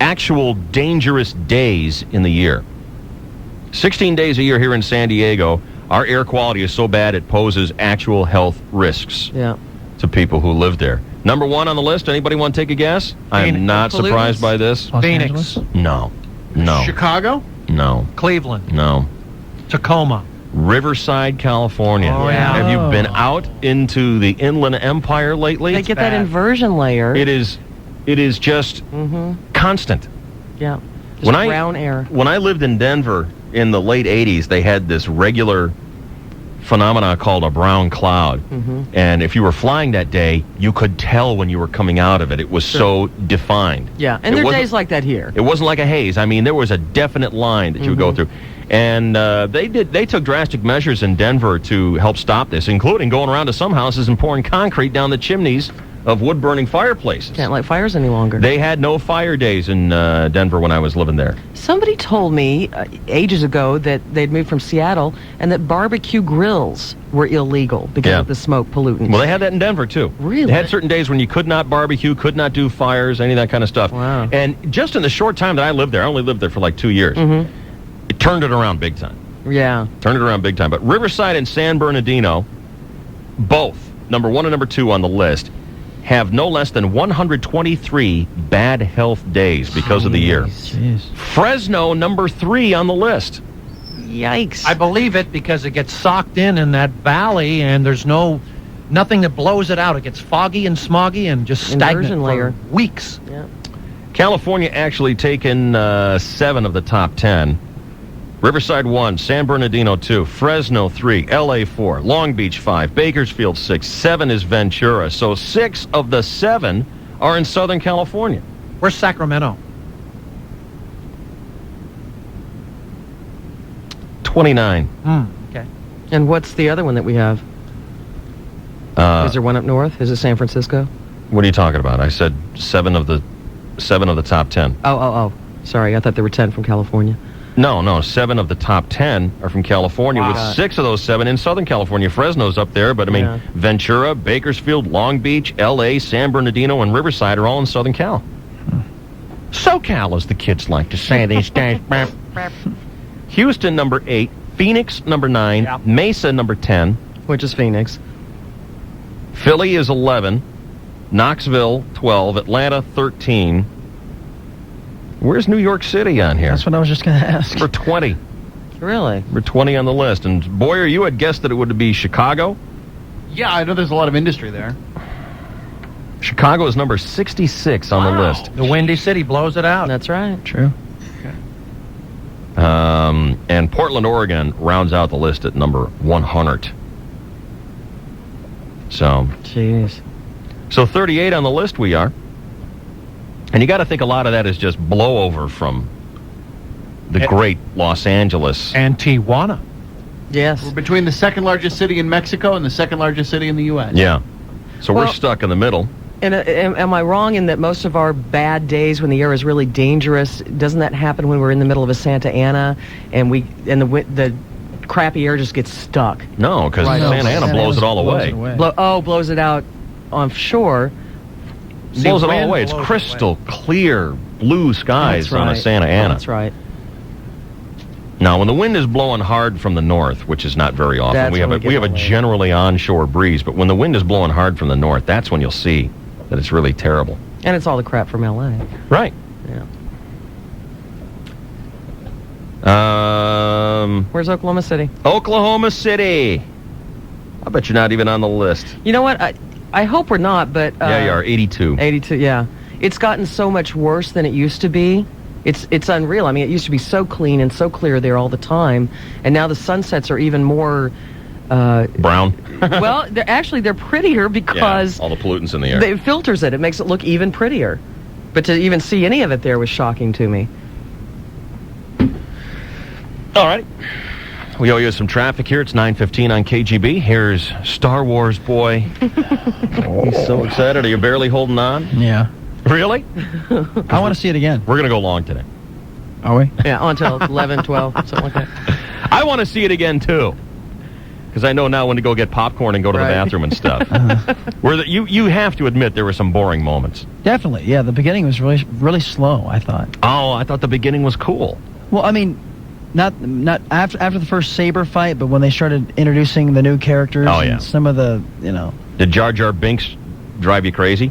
actual dangerous days in the year. 16 days a year here in San Diego, our air quality is so bad it poses actual health risks to people who live there. Number 1 on the list, anybody want to take a guess? I am not surprised by this. Phoenix. No. Chicago? No. Cleveland. No. Tacoma. Riverside, California. Oh, yeah. Have you been out into the Inland Empire lately? They get that inversion layer. It is just constant. Yeah. Just brown air. When I lived in Denver in the late 80s, they had this regular phenomena called a brown cloud. And if you were flying that day, you could tell when you were coming out of it. It was so defined. Yeah, and there are days like that here. It wasn't like a haze. I mean, there was a definite line that you would go through. And they took drastic measures in Denver to help stop this, including going around to some houses and pouring concrete down the chimneys of wood-burning fireplaces. Can't light fires any longer. They had no fire days in Denver when I was living there. Somebody told me ages ago that they'd moved from Seattle and that barbecue grills were illegal because of the smoke pollutants. Well, they had that in Denver, too. Really? They had certain days when you could not barbecue, could not do fires, any of that kind of stuff. Wow. And just in the short time that I lived there, I only lived there for like 2 years, it turned it around big time. Yeah. Turned it around big time. But Riverside and San Bernardino, both, number 1 and number 2 on the list, have no less than 123 bad health days because of the year. Fresno, number 3 on the list. Yikes. I believe it because it gets socked in that valley, and there's nothing that blows it out. It gets foggy and smoggy and just stagnant for weeks. Yeah. California actually taken 7 of the top 10. Riverside 1, San Bernardino 2, Fresno 3, LA 4, Long Beach 5, Bakersfield 6, 7 is Ventura. So 6 of the 7 are in Southern California. Where's Sacramento? 29. Okay. And what's the other one that we have? Is there one up north? Is it San Francisco? What are you talking about? I said 7 of the top 10. Oh. Sorry, I thought there were 10 from California. No, 7 of the top 10 are from California, with 6 of those 7 in Southern California. Fresno's up there, but I mean, Ventura, Bakersfield, Long Beach, LA, San Bernardino, and Riverside are all in Southern Cal. SoCal, as the kids like to say these days. Houston, number 8, Phoenix, number 9, Mesa, number 10. Which is Phoenix. Philly is 11, Knoxville, 12, Atlanta, 13. Where's New York City on here? That's what I was just going to ask. Number 20. Really? Number 20 on the list. And Boyer, you had guessed that it would be Chicago? Yeah, I know there's a lot of industry there. Chicago is number 66 on the list. The Windy City blows it out. That's right. True. And Portland, Oregon rounds out the list at number 100. So. Jeez. So 38 on the list we are. And you got to think a lot of that is just blowover from the great Los Angeles. And Tijuana. Yes. We're between the second largest city in Mexico and the second largest city in the U.S. Yeah. So we're stuck in the middle. And am I wrong in that most of our bad days when the air is really dangerous, doesn't that happen when we're in the middle of a Santa Ana and the crappy air just gets stuck? No, because Santa Ana blows it all away. Blows it out offshore. Blows it all away. It's crystal clear blue skies on a Santa Ana. That's right. Now, when the wind is blowing hard from the north, which is not very often, we have a generally onshore breeze, but when the wind is blowing hard from the north, that's when you'll see that it's really terrible. And it's all the crap from L.A. Right. Yeah. Where's Oklahoma City? Oklahoma City. I bet you're not even on the list. You know what? I hope we're not, but... Yeah, you are. 82. 82, yeah. It's gotten so much worse than it used to be. It's unreal. I mean, it used to be so clean and so clear there all the time, and now the sunsets are even more... brown? Well, they're prettier because... all the pollutants in the air. It filters it. It makes it look even prettier. But to even see any of it there was shocking to me. All right. We owe you some traffic here. It's 9:15 on KGB. Here's Star Wars boy. He's so excited. Are you barely holding on? Yeah. Really? I want to see it again. We're going to go long today. Are we? Yeah, until 11, 12, something like that. I want to see it again, too. Because I know now when to go get popcorn and go to the bathroom and stuff. You have to admit there were some boring moments. Definitely. Yeah, the beginning was really, really slow, I thought. Oh, I thought the beginning was cool. Well, I mean... Not after the first saber fight, but when they started introducing the new characters and some of the, Did Jar Jar Binks drive you crazy?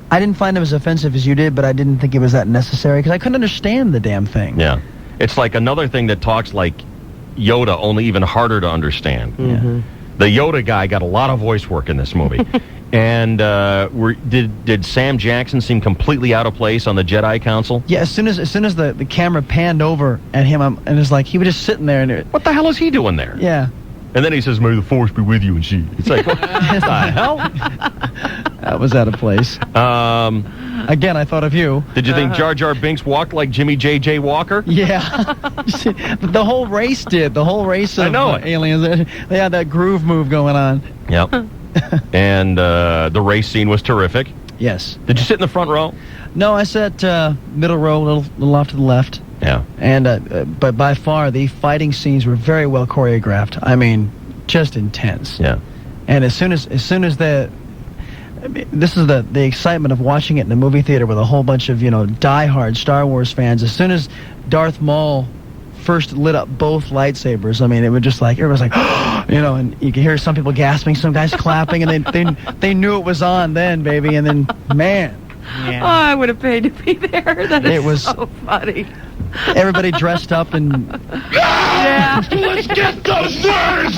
I didn't find him as offensive as you did, but I didn't think it was that necessary because I couldn't understand the damn thing. Yeah. It's like another thing that talks like Yoda, only even harder to understand. Mm-hmm. The Yoda guy got a lot of voice work in this movie. And did Sam Jackson seem completely out of place on the Jedi Council? Yeah, as soon as the camera panned over at him, and it's like he was just sitting there. And what the hell is he doing there? Yeah. And then he says, "May the Force be with you," and she. It's like, what the hell? That was out of place. Again, I thought of you. Did you think Jar Jar Binks walked like Jimmy J.J. Walker? Yeah. The whole race did. The whole race of aliens. They had that groove move going on. Yep. And the race scene was terrific. Yes. Did you sit in the front row? No, I sat middle row, a little off to the left. Yeah. And but by far the fighting scenes were very well choreographed. I mean, just intense. Yeah. And as soon as this is the excitement of watching it in the movie theater with a whole bunch of diehard Star Wars fans. As soon as Darth Maul first lit up both lightsabers, I mean, it was just like everybody's like, and you can hear some people gasping, some guys clapping, and they knew it was on then, baby. And then, man, oh, I would have paid to be there. That was so funny. Everybody dressed up and yeah. Let's get those words.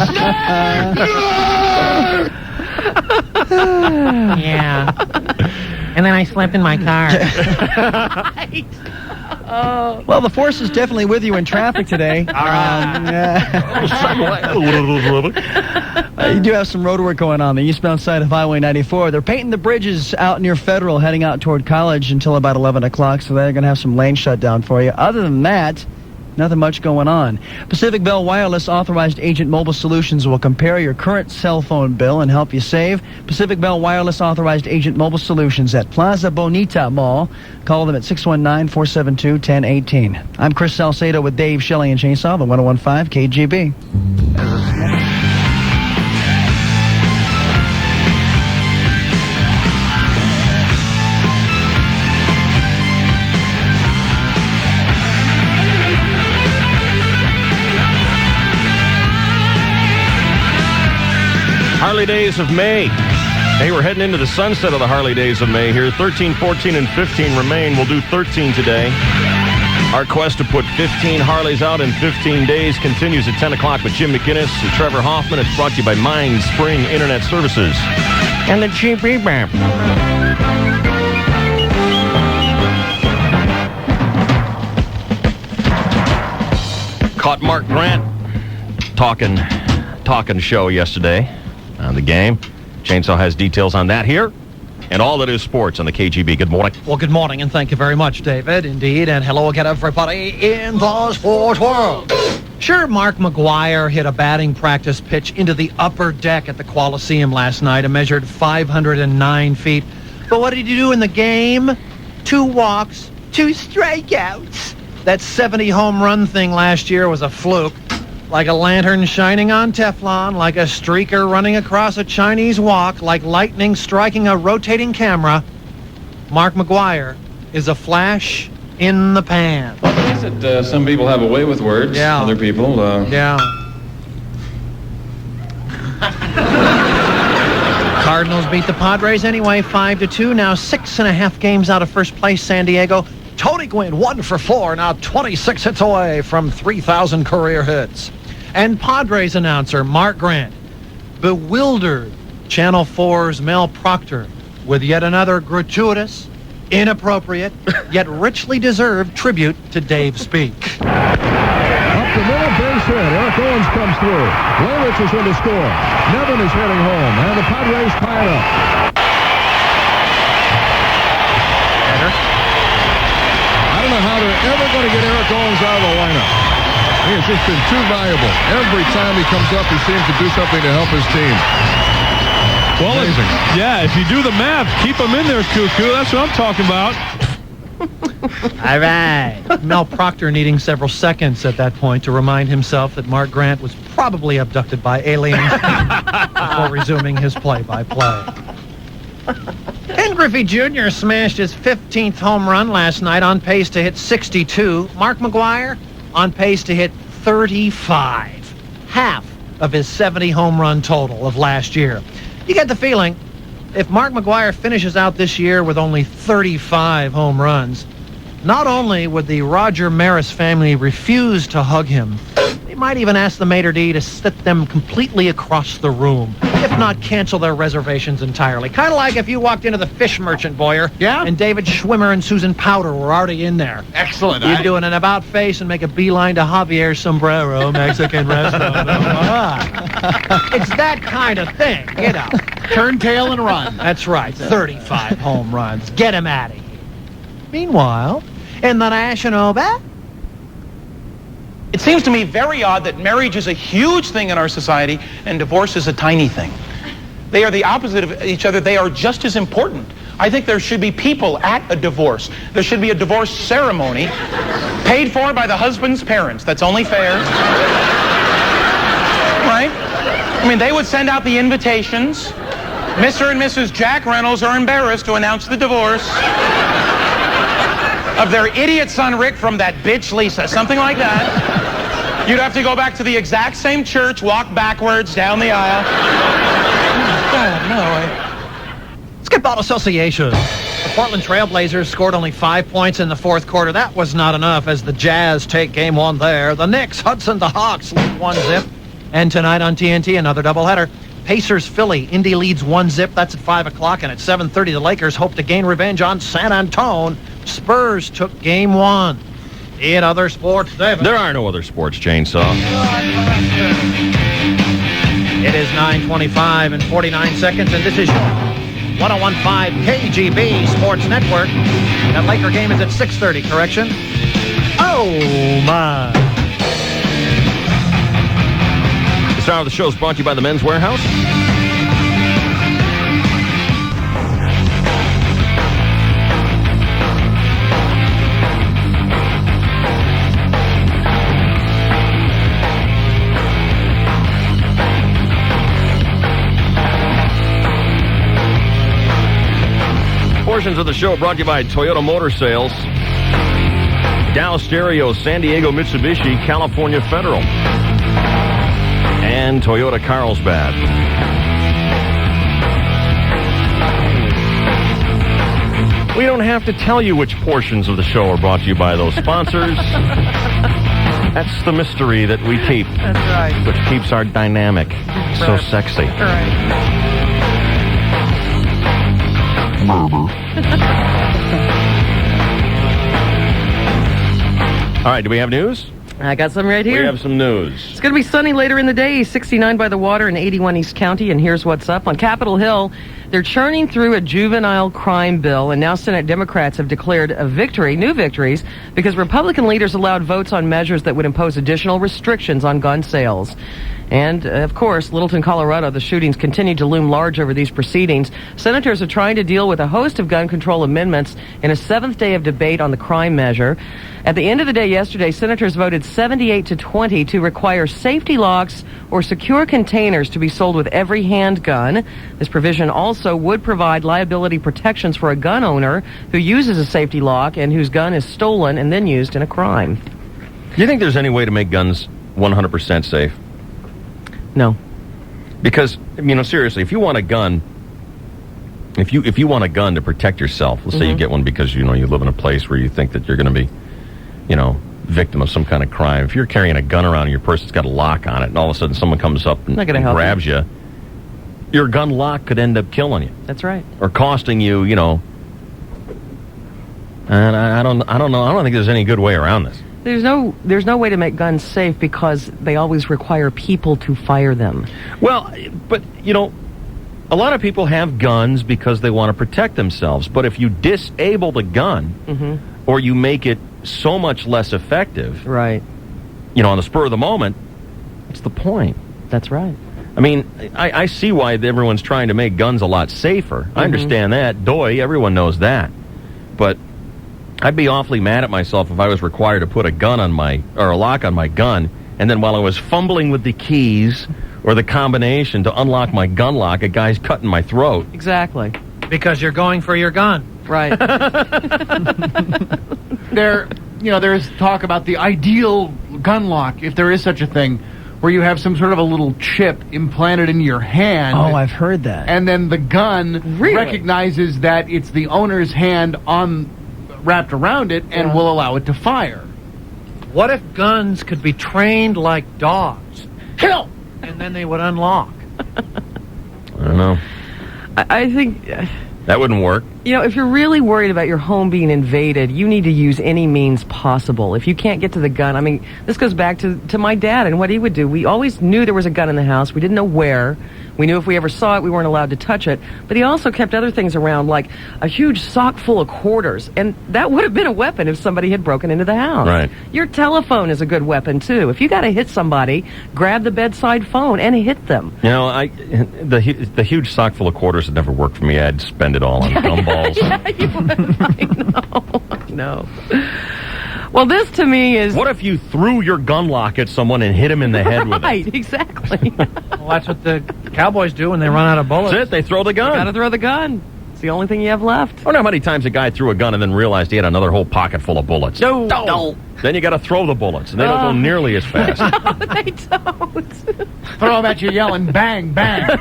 Yeah. And then I slept in my car. Oh. Well, the Force is definitely with you in traffic today. All right. You do have some road work going on the eastbound side of Highway 94. They're painting the bridges out near Federal, heading out toward College until about 11 o'clock, so they're going to have some lane shut down for you. Other than that, nothing much going on. Pacific Bell Wireless Authorized Agent Mobile Solutions will compare your current cell phone bill and help you save. Pacific Bell Wireless Authorized Agent Mobile Solutions at Plaza Bonita Mall. Call them at 619-472-1018. I'm Chris Salcedo with Dave Shelley and Chainsaw, the 1015 KGB. Harley Days of May. Hey, we're heading into the sunset of the Harley Days of May here. 13, 14, and 15 remain. We'll do 13 today. Our quest to put 15 Harleys out in 15 days continues at 10 o'clock with Jim McInnes and Trevor Hoffman. It's brought to you by MindSpring Internet Services. And the GB Bam. Caught Mark Grant talking show yesterday on the game. Chainsaw has details on that here. And all that is sports on the KGB. Good morning. Well, good morning, and thank you very much, David. Indeed, and hello again, everybody in the sports world. Sure, Mark McGuire hit a batting practice pitch into the upper deck at the Coliseum last night and measured 509 feet. But what did he do in the game? 2 walks, 2 strikeouts. That 70 home run thing last year was a fluke. Like a lantern shining on Teflon, like a streaker running across a Chinese wok, like lightning striking a rotating camera, Mark McGuire is a flash in the pan. Well, I guess that some people have a way with words. Yeah. Other people, Yeah. Cardinals beat the Padres anyway, 5-2. Now 6.5 games out of first place, San Diego. Tony Gwynn, 1 for 4, now 26 hits away from 3,000 career hits. And Padres announcer Mark Grant bewildered Channel 4's Mel Proctor with yet another gratuitous, inappropriate, yet richly deserved tribute to Dave Speak. Up the middle, base hit. Eric Owens comes through. Weyrich is in to score. Nevin is heading home, and the Padres tie it up. I don't know how they're ever going to get Eric Owens out of the lineup. He has just been too valuable. Every time he comes up, he seems to do something to help his team. Well, yeah, if you do the math, keep him in there, Cuckoo. That's what I'm talking about. All right. Mel Proctor needing several seconds at that point to remind himself that Mark Grant was probably abducted by aliens before resuming his play-by-play. Ken Griffey Jr. smashed his 15th home run last night, on pace to hit 62. Mark McGwire on pace to hit 35. Half of his 70 home run total of last year. You get the feeling, if Mark McGwire finishes out this year with only 35 home runs, not only would the Roger Maris family refuse to hug him, they might even ask the maitre d' to sit them completely across the room, if not cancel their reservations entirely. Kind of like if you walked into the Fish Merchant, Boyer, and David Schwimmer and Susan Powder were already in there. Excellent. You'd do an about face and make a beeline to Javier Sombrero Mexican restaurant. It's that kind of thing, you know. Turn tail and run. That's right. 35 home runs. Get him out of here. Meanwhile, in the National Bet, it seems to me very odd that marriage is a huge thing in our society and divorce is a tiny thing. They are the opposite of each other. They are just as important. I think there should be people at a divorce. There should be a divorce ceremony paid for by the husband's parents. That's only fair. Right? I mean, they would send out the invitations. Mr. and Mrs. Jack Reynolds are embarrassed to announce the divorce of their idiot son Rick from that bitch Lisa. Something like that. You'd have to go back to the exact same church, walk backwards down the aisle. Skip-ball association. The Portland Trailblazers scored only 5 points in the fourth quarter. That was not enough as the Jazz take game one there. The Knicks, Hudson, the Hawks lead 1-0. And tonight on TNT, another doubleheader. Pacers, Philly. Indy leads 1-0. That's at 5 o'clock. And at 7:30, the Lakers hope to gain revenge on San Antonio. Spurs took game one. In other sports, David. There are no other sports, Chainsaw. It is 9:25 and 49 seconds, and this is your 101.5 KGB Sports Network. That Laker game is at 6:30, correction? Oh, my. The star of the show is brought to you by the Men's Warehouse. Portions of the show brought to you by Toyota Motor Sales, Dow Stereo, San Diego Mitsubishi, California Federal, and Toyota Carlsbad. We don't have to tell you which portions of the show are brought to you by those sponsors. That's the mystery that we keep. That's right. Which keeps our dynamic so sexy. Right. All right, do we have news? I got some right here. We have some news. It's going to be sunny later in the day, 69 by the water and 81 East County. And here's what's up. On Capitol Hill, they're churning through a juvenile crime bill, and now Senate Democrats have declared a victory, new victories, because Republican leaders allowed votes on measures that would impose additional restrictions on gun sales. And, of course, Littleton, Colorado, the shootings continue to loom large over these proceedings. Senators are trying to deal with a host of gun control amendments in a seventh day of debate on the crime measure. At the end of the day yesterday, senators voted 78-20 to require safety locks or secure containers to be sold with every handgun. This provision also would provide liability protections for a gun owner who uses a safety lock and whose gun is stolen and then used in a crime. Do you think there's any way to make guns 100% safe? No. Because, you know, seriously, if you want a gun, if you want a gun to protect yourself, let's say you get one because, you know, you live in a place where you think that you're going to be, you know, victim of some kind of crime. If you're carrying a gun around in your purse, it's got a lock on it, and all of a sudden someone comes up and grabs you, your gun lock could end up killing you. That's right. Or costing you, and I don't know. I don't think there's any good way around this. There's no way to make guns safe because they always require people to fire them. Well, but, a lot of people have guns because they want to protect themselves. But if you disable the gun or you make it so much less effective, right? On the spur of the moment, what's the point? That's right. I mean, I see why everyone's trying to make guns a lot safer. I understand that. Everyone knows that. But I'd be awfully mad at myself if I was required to put a lock on my gun, and then while I was fumbling with the keys or the combination to unlock my gun lock, a guy's cutting my throat. Exactly. Because you're going for your gun. Right. There's talk about the ideal gun lock, if there is such a thing, where you have some sort of a little chip implanted in your hand. Oh, I've heard that. And then the gun recognizes that it's the owner's hand wrapped around it and will allow it to fire. What if guns could be trained like dogs? Hell! And then they would unlock. I don't know. I think that wouldn't work. If you're really worried about your home being invaded, you need to use any means possible. If you can't get to the gun, I mean, this goes back to my dad and what he would do. We always knew there was a gun in the house. We didn't know where. We knew if we ever saw it, we weren't allowed to touch it. But he also kept other things around, like a huge sock full of quarters. And that would have been a weapon if somebody had broken into the house. Right. Your telephone is a good weapon, too. If you got to hit somebody, grab the bedside phone and hit them. The huge sock full of quarters had never worked for me. I'd spend it all on gumballs. Yeah, you would. I know. Well, this to me is... What if you threw your gun lock at someone and hit him in the head with it? Right, exactly. Well, that's what the Cowboys do when they run out of bullets. That's it. They throw the gun. You got to throw the gun. It's the only thing you have left. I wonder how many times a guy threw a gun and then realized he had another whole pocket full of bullets. No. Then you got to throw the bullets, and they don't go nearly as fast. No, they don't. Throw them at you yelling, bang, bang.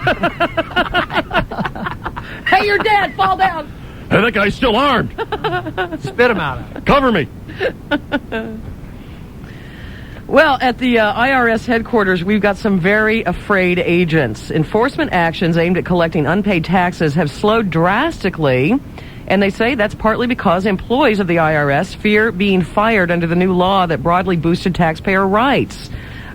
Hey, you're dead. Fall down. Hey, that guy's still armed. Spit him out. Cover me. Well, at the IRS headquarters, we've got some very afraid agents. Enforcement actions aimed at collecting unpaid taxes have slowed drastically, and they say that's partly because employees of the IRS fear being fired under the new law that broadly boosted taxpayer rights.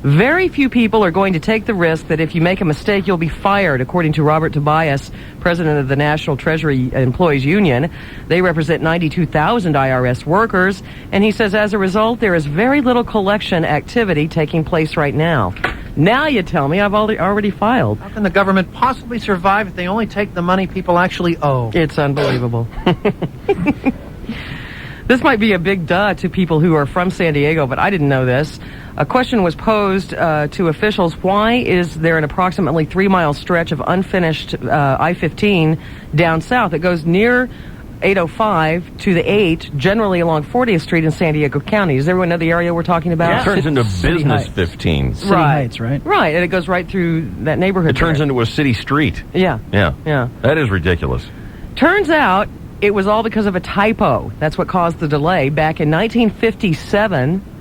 Very few people are going to take the risk that if you make a mistake, you'll be fired, according to Robert Tobias, president of the National Treasury Employees Union. They represent 92,000 IRS workers, and he says as a result, there is very little collection activity taking place right now. Now you tell me I've already filed. How can the government possibly survive if they only take the money people actually owe? It's unbelievable. This might be a big duh to people who are from San Diego, but I didn't know this. A question was posed to officials, why is there an approximately 3-mile stretch of unfinished I-15 down south? It goes near 805 to the 8, generally along 40th Street in San Diego County. Does everyone know the area we're talking about? Yeah. It turns into City Business Heights. 15. City Heights, right? Right, and it goes right through that neighborhood. It turns into a city street. Yeah. Yeah. That is ridiculous. Turns out it was all because of a typo. That's what caused the delay. Back in 1957,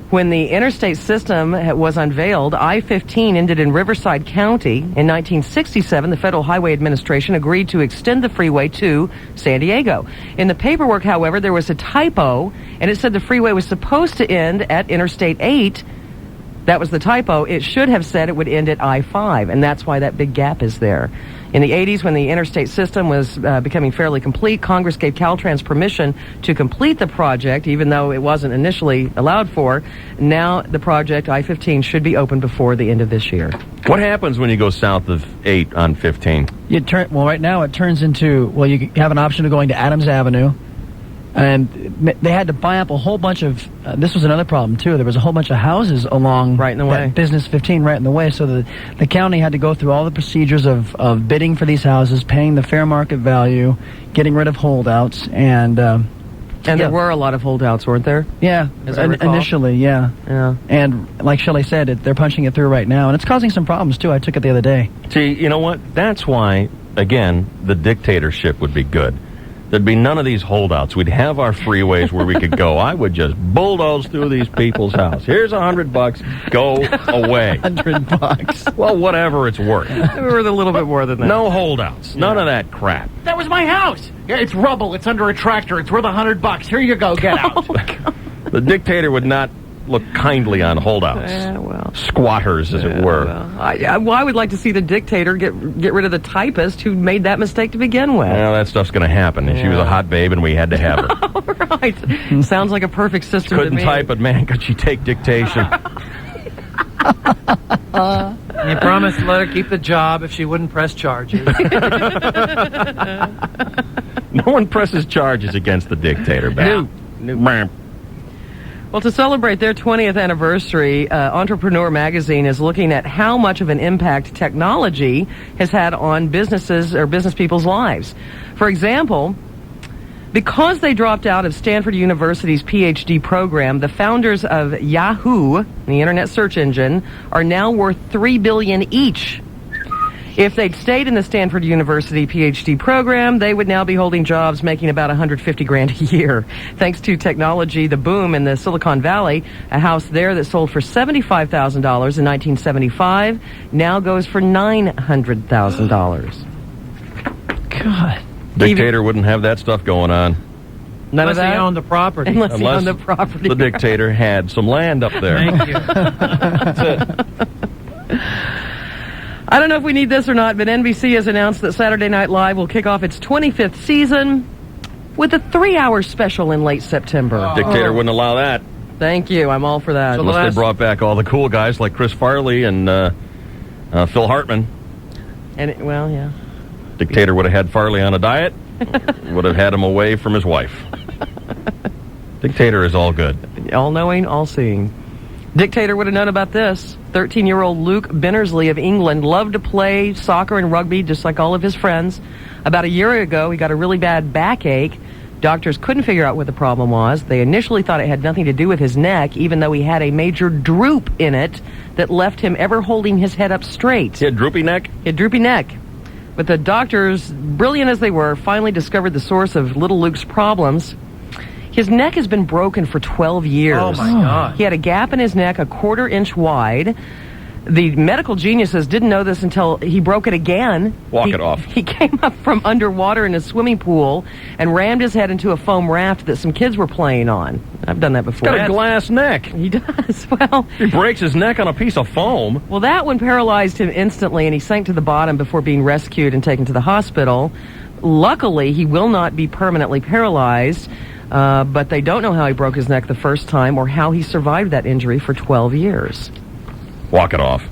when the interstate system was unveiled, I-15 ended in Riverside County. In 1967, the Federal Highway Administration agreed to extend the freeway to San Diego. In the paperwork, however, there was a typo, and it said the freeway was supposed to end at Interstate 8. That was the typo. It should have said it would end at I-5, and that's why that big gap is there. In the 80s, when the interstate system was becoming fairly complete, Congress gave Caltrans permission to complete the project, even though it wasn't initially allowed for. Now the project, I-15, should be open before the end of this year. What happens when you go south of 8 on 15? Right now it turns into, you have an option of going to Adams Avenue. And they had to buy up a whole bunch of, this was another problem, too. There was a whole bunch of houses along right in the way. Business 15 right in the way. So the county had to go through all the procedures of bidding for these houses, paying the fair market value, getting rid of holdouts, and there were a lot of holdouts, weren't there? Yeah, As I recall. initially, yeah. And like Shelley said, they're punching it through right now, and it's causing some problems, too. I took it the other day. See, you know what? That's why, again, the dictatorship would be good. There'd be none of these holdouts. We'd have our freeways where we could go. I would just bulldoze through these people's house. Here's $100. Go away. $100. Well, whatever it's worth. Worth a little bit more than that. No holdouts. None of that crap. That was my house. Yeah, it's rubble. It's under a tractor. It's worth $100. Here you go. Get out. The dictator would not look kindly on holdouts. Squatters, as it were. I would like to see the dictator get rid of the typist who made that mistake to begin with. Well, that stuff's going to happen. She was a hot babe, and we had to have her. Right. Sounds like a perfect system Couldn't to me. type, but man, could she take dictation. You promised to let her keep the job if she wouldn't press charges. No one presses charges against the dictator, Bam. No. Well, to celebrate their 20th anniversary, Entrepreneur Magazine is looking at how much of an impact technology has had on businesses or business people's lives. For example, because they dropped out of Stanford University's PhD program, the founders of Yahoo, the internet search engine, are now worth $3 billion each. If they'd stayed in the Stanford University PhD program, they would now be holding jobs making about $150,000 a year. Thanks to technology, the boom in the Silicon Valley, a house there that sold for $75,000 in 1975 now goes for $900,000. God. Dictator wouldn't have that stuff going on. None of that? He owned the property. Unless he owned the property. The dictator had some land up there. Thank you. That's it. I don't know if we need this or not, but NBC has announced that Saturday Night Live will kick off its 25th season with a 3-hour special in late September. Dictator wouldn't allow that. Thank you. I'm all for that. Unless they brought back all the cool guys like Chris Farley and Phil Hartman. And well, yeah. Dictator would have had Farley on a diet, would have had him away from his wife. Dictator is all good. All-knowing, all-seeing. Dictator would have known about this. 13-year-old Luke Bennersley of England loved to play soccer and rugby just like all of his friends. About a year ago, he got a really bad backache. Doctors couldn't figure out what the problem was. They initially thought it had nothing to do with his neck, even though he had a major droop in it that left him ever holding his head up straight. He had droopy neck? He had droopy neck. But the doctors, brilliant as they were, finally discovered the source of little Luke's problems. His neck has been broken for 12 years. Oh, my God. He had a gap in his neck 1/4 inch wide. The medical geniuses didn't know this until he broke it again. Walk it off. He came up from underwater in a swimming pool and rammed his head into a foam raft that some kids were playing on. I've done that before. He's got a glass neck. He does. Well, he breaks his neck on a piece of foam. Well, that one paralyzed him instantly, and he sank to the bottom before being rescued and taken to the hospital. Luckily, he will not be permanently paralyzed. But they don't know how he broke his neck the first time or how he survived that injury for 12 years. Walk it off.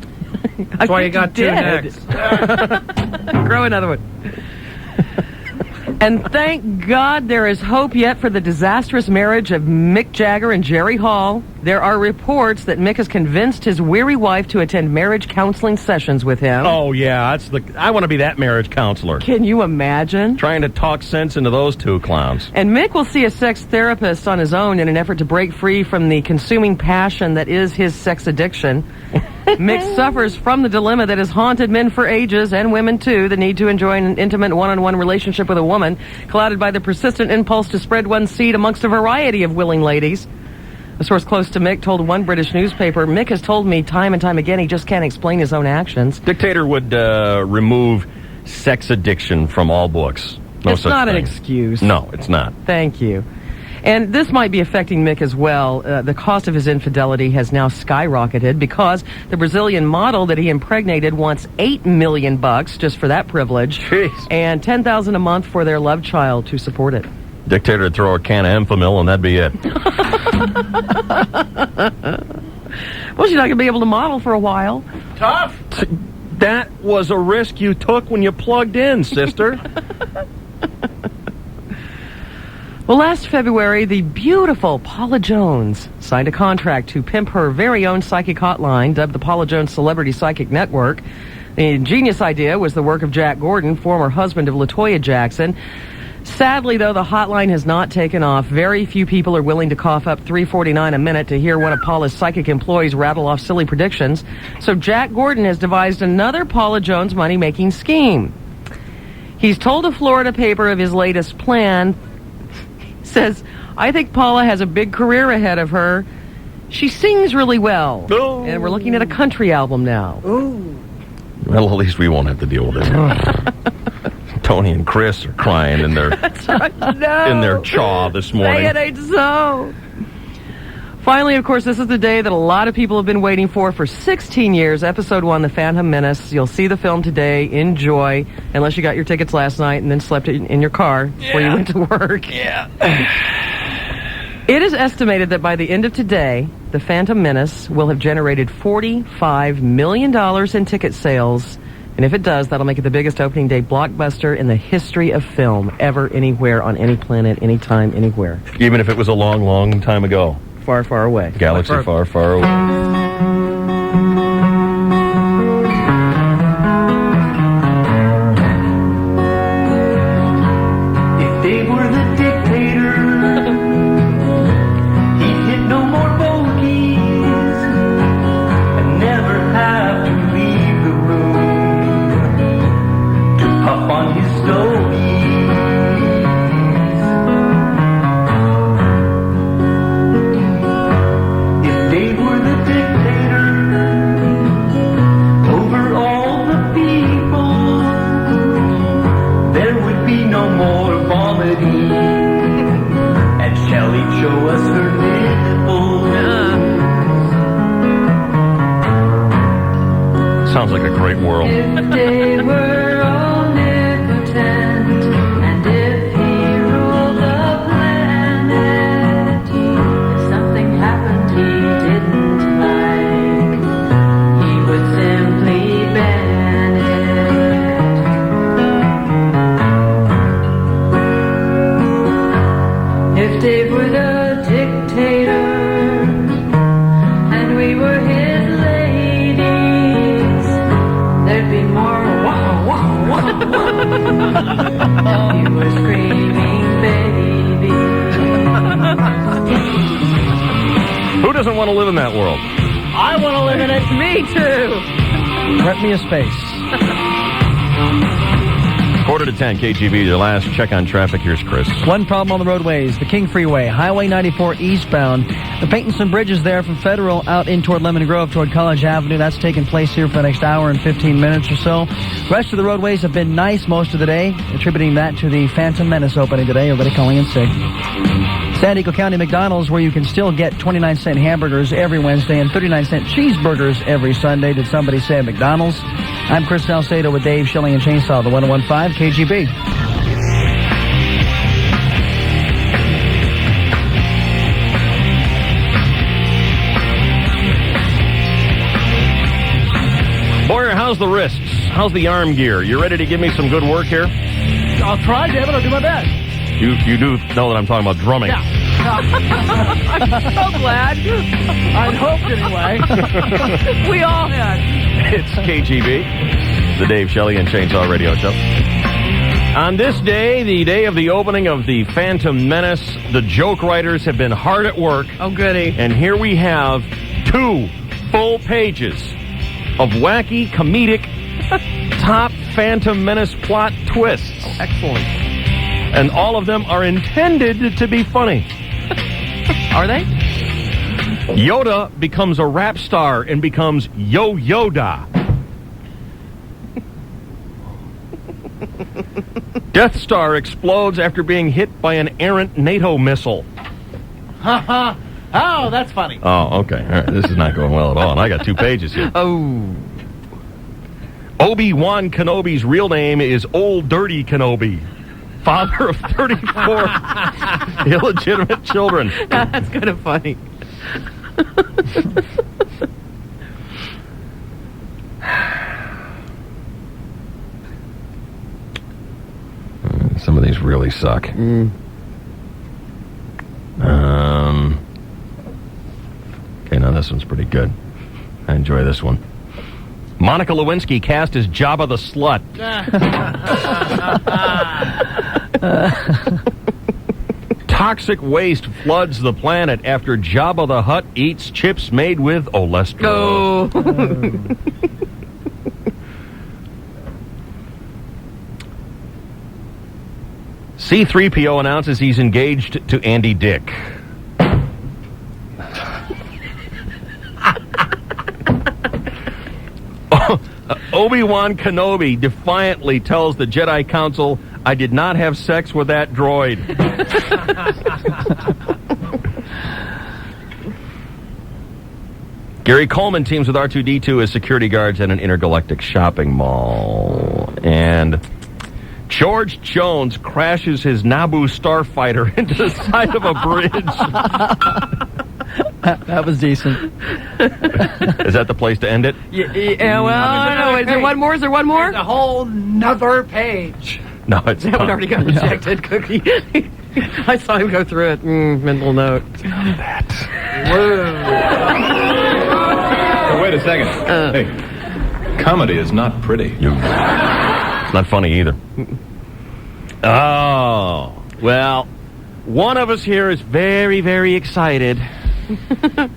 That's why you got two necks. Grow another one. And thank God there is hope yet for the disastrous marriage of Mick Jagger and Jerry Hall. There are reports that Mick has convinced his weary wife to attend marriage counseling sessions with him. Oh, yeah. I want to be that marriage counselor. Can you imagine? Trying to talk sense into those two clowns. And Mick will see a sex therapist on his own in an effort to break free from the consuming passion that is his sex addiction. Mick suffers from the dilemma that has haunted men for ages, and women too, the need to enjoy an intimate one-on-one relationship with a woman, clouded by the persistent impulse to spread one's seed amongst a variety of willing ladies. A source close to Mick told one British newspaper, Mick has told me time and time again he just can't explain his own actions. Dictator would remove sex addiction from all books. No It's such not an thing. excuse. No, it's not. Thank you. And this might be affecting Mick as well. The cost of his infidelity has now skyrocketed because the Brazilian model that he impregnated wants $8 million just for that privilege. Jeez. And $10,000 a month for their love child to support it. Dictator would throw a can of Enfamil and that'd be it. Well, she's not going to be able to model for a while. Tough. That was a risk you took when you plugged in, sister. Well, last February, the beautiful Paula Jones signed a contract to pimp her very own psychic hotline, dubbed the Paula Jones Celebrity Psychic Network. The ingenious idea was the work of Jack Gordon, former husband of LaToya Jackson. Sadly, though, the hotline has not taken off. Very few people are willing to cough up $3.49 a minute to hear one of Paula's psychic employees rattle off silly predictions. So Jack Gordon has devised another Paula Jones money-making scheme. He's told a Florida paper of his latest plan. Says, I think Paula has a big career ahead of her. She sings really well. Oh. And we're looking at a country album now. Well, at least we won't have to deal with it. Tony and Chris are crying in their in their chaw this morning. Say it ain't so. Finally, of course, this is the day that a lot of people have been waiting for 16 years. Episode 1, The Phantom Menace. You'll see the film today. Enjoy. Unless you got your tickets last night and then slept in your car before you went to work. Yeah. It is estimated that by the end of today, The Phantom Menace will have generated $45 million in ticket sales. And if it does, that'll make it the biggest opening day blockbuster in the history of film ever, anywhere, on any planet, anytime, anywhere. Even if it was a long, long time ago. Far, far away. Galaxy far, far away. Sounds like a great world. If they were omnipotent, and if he ruled the planet, if something happened he didn't like, he would simply ban it. If Dave were the dictator, and we were his ladies, there'd be more wow, wow, wow, wow. You were screaming, baby. Who doesn't want to live in that world? I want to live in it. Me too. Rent me a space. 9:45 KGB, your last check on traffic. Here's Chris. One problem on the roadways. The King Freeway, Highway 94 eastbound. The painting some bridges there from Federal out in toward Lemon Grove, toward College Avenue. That's taking place here for the next hour and 15 minutes or so. Rest of the roadways have been nice most of the day, attributing that to the Phantom Menace opening today. Everybody calling in sick. San Diego County McDonald's, where you can still get 29-cent hamburgers every Wednesday and 39-cent cheeseburgers every Sunday. Did somebody say at McDonald's? I'm Chris Salcedo with Dave Schilling and Chainsaw, the 1015 KGB. Boyer, how's the wrists? How's the arm gear? You ready to give me some good work here? I'll try, David. I'll do my best. You do know that I'm talking about drumming. Yeah. I'm so glad. I'd hoped anyway. We all had. It's KGB, the Dave Shelley and Chainsaw Radio Show. On this day, the day of the opening of the Phantom Menace, the joke writers have been hard at work. Oh, goody. And here we have 2 full pages of wacky, comedic, top Phantom Menace plot twists. Excellent. And all of them are intended to be funny. Are they? Yoda becomes a rap star and becomes Yo Yoda. Death Star explodes after being hit by an errant NATO missile. Oh, that's funny. Oh, okay. All right. This is not going well at all. And I got 2 pages here. Oh. Obi-Wan Kenobi's real name is Old Dirty Kenobi, father of 34 illegitimate children. That's kind of funny. Some of these really suck. Okay, now this one's pretty good. I enjoy this one. Monica Lewinsky cast as Jabba the Slut. Toxic waste floods the planet after Jabba the Hutt eats chips made with olestro. C-3PO announces he's engaged to Andy Dick. Obi-Wan Kenobi defiantly tells the Jedi Council, I did not have sex with that droid. Gary Coleman teams with R2-D2 as security guards at an intergalactic shopping mall. And George Jones crashes his Naboo starfighter into the side of a bridge. That was decent. Is that the place to end it? Yeah, well, I don't know. Is there one more? Is there one more? There's a whole nother page. No, it's that one already got rejected, Cookie. I saw him go through it. Mental note. Oh, wait a second. Hey, comedy is not pretty. It's not funny either. Oh, well, one of us here is very, very excited.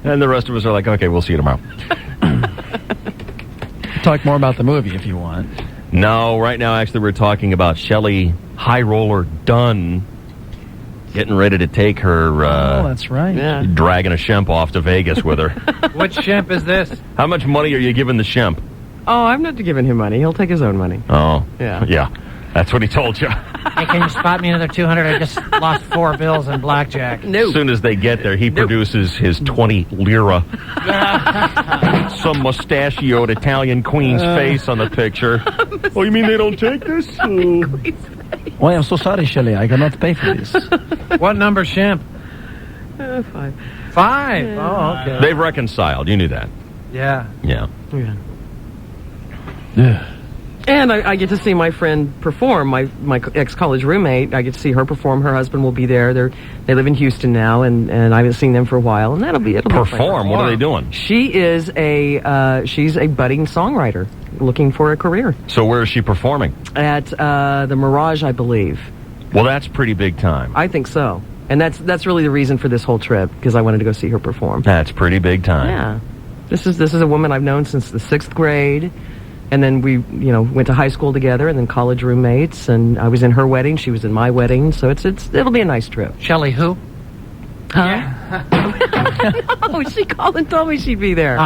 And the rest of us are like, okay, we'll see you tomorrow. Talk more about the movie if you want. No, right now, actually, we're talking about Shelley High Roller Dunn getting ready to take her... that's right. Yeah. Dragging a Shemp off to Vegas with her. Which Shemp is this? How much money are you giving the Shemp? Oh, I'm not giving him money. He'll take his own money. Oh. Yeah. Yeah. That's what he told you. Hey, can you spot me another 200? I just lost 4 bills in blackjack. No. As soon as they get there, he produces his 20 lira. Some mustachioed Italian queen's face on the picture. Oh, you mean they don't take this? Well, I'm so sorry, Shelley. I cannot pay for this. What number, Shemp? 5. 5? Yeah. Oh, okay. They've reconciled. You knew that. Yeah. Yeah. Yeah. And I get to see my friend perform, my ex-college roommate. I get to see her perform. Her husband will be there. They live in Houston now, and I haven't seen them for a while. And it'll be perform. What are they doing? She is she's a budding songwriter looking for a career. So where is she performing? At the Mirage, I believe. Well, that's pretty big time. I think so. And that's really the reason for this whole trip, because I wanted to go see her perform. That's pretty big time. Yeah. This is a woman I've known since the 6th grade. And then we, went to high school together, and then college roommates. And I was in her wedding; she was in my wedding. So it'll be a nice trip. Shelley, who? Huh? Yeah. No, she called and told me she'd be there.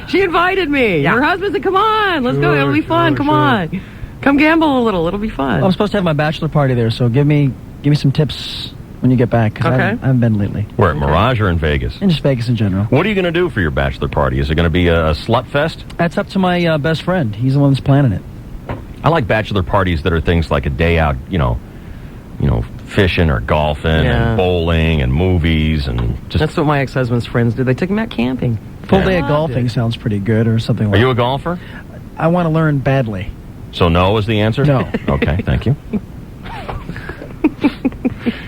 She invited me. Yeah. Her husband said, "Come on, let's go. It'll be fun. Come on, come gamble a little. It'll be fun." Well, I'm supposed to have my bachelor party there, so give me some tips when you get back. 'Cause Okay. I haven't been lately. Where, at Mirage or in Vegas? And just Vegas in general. What are you going to do for your bachelor party? Is it going to be a slut fest? That's up to my best friend. He's the one that's planning it. I like bachelor parties that are things like a day out, fishing or golfing and bowling and movies and just... That's what my ex-husband's friends did. They took him out camping. Full day of golfing sounds pretty good, or something like that. Are you a golfer? I want to learn badly. So no is the answer? No. Okay, thank you.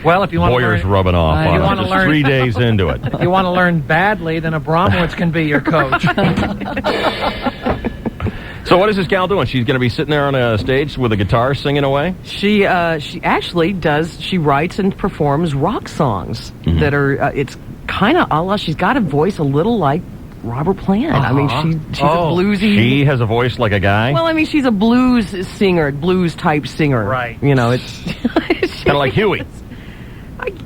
Well, if you want Boyer's to learn... rubbing off you on want it. to Just learn 3 days into it. If you want to learn badly, then Abramowitz can be your coach. So what is this gal doing? She's going to be sitting there on a stage with a guitar singing away? She actually does. She writes and performs rock songs that are. It's kind of a la. She's got a voice a little like Robert Plant. I mean, she's a bluesy. She has a voice like a guy? Well, I mean, she's a blues singer, blues type singer. Right. It's kind of like Huey.